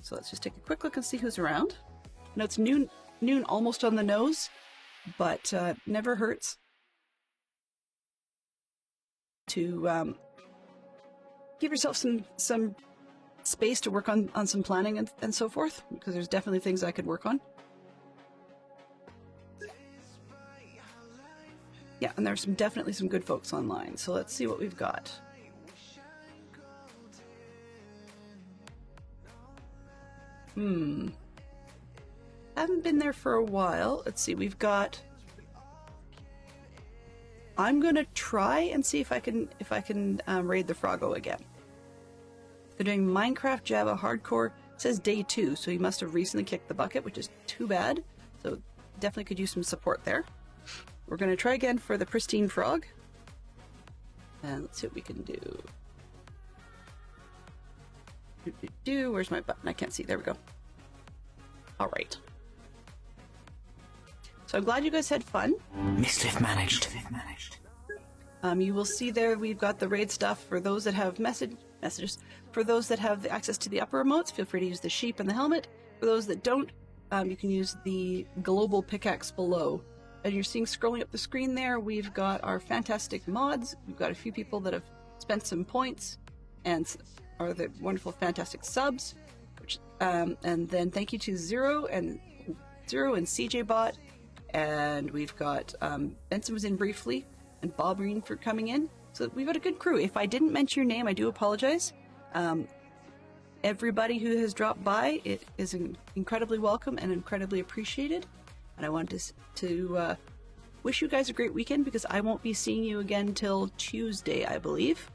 So let's just take a quick look and see who's around. I know it's noon almost on the nose, but never hurts to give yourself some space to work on some planning and so forth, because there's definitely things I could work on. Yeah, and there's definitely some good folks online, so let's see what we've got. Haven't been there for a while. Let's see, we've got... I'm gonna try and see if I can raid the Froggo again. They're doing Minecraft Java Hardcore. It says day 2, so he must have recently kicked the bucket, which is too bad. So definitely could use some support there. We're gonna try again for the Pristine Frog. And let's see what we can do. Where's my button? I can't see. There we go. All right. So I'm glad you guys had fun. Mischief managed. You will see there we've got the raid stuff for those that have messages. For those that have the access to the upper emotes, feel free to use the sheep and the helmet. For those that don't, you can use the global pickaxe below. And you're seeing scrolling up the screen there, we've got our fantastic mods. We've got a few people that have spent some points and are the wonderful, fantastic subs. And then thank you to Zero and CJ Bot. And we've got Benson was in briefly, and Bob Green for coming in. So we've got a good crew. If I didn't mention your name, I do apologize. Everybody who has dropped by, it is incredibly welcome and incredibly appreciated. And I want to wish you guys a great weekend, because I won't be seeing you again till Tuesday, I believe,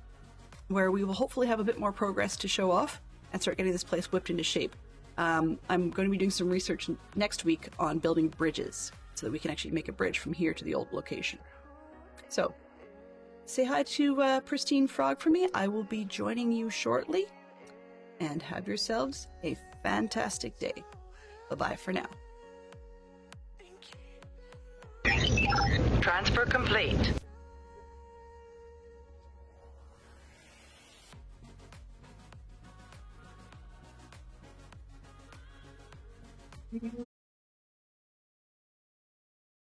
where we will hopefully have a bit more progress to show off and start getting this place whipped into shape. I'm going to be doing some research next week on building bridges so that we can actually make a bridge from here to the old location. So, say hi to Pristine Frog for me. I will be joining you shortly. And have yourselves a fantastic day. Bye-bye for now. Transfer complete.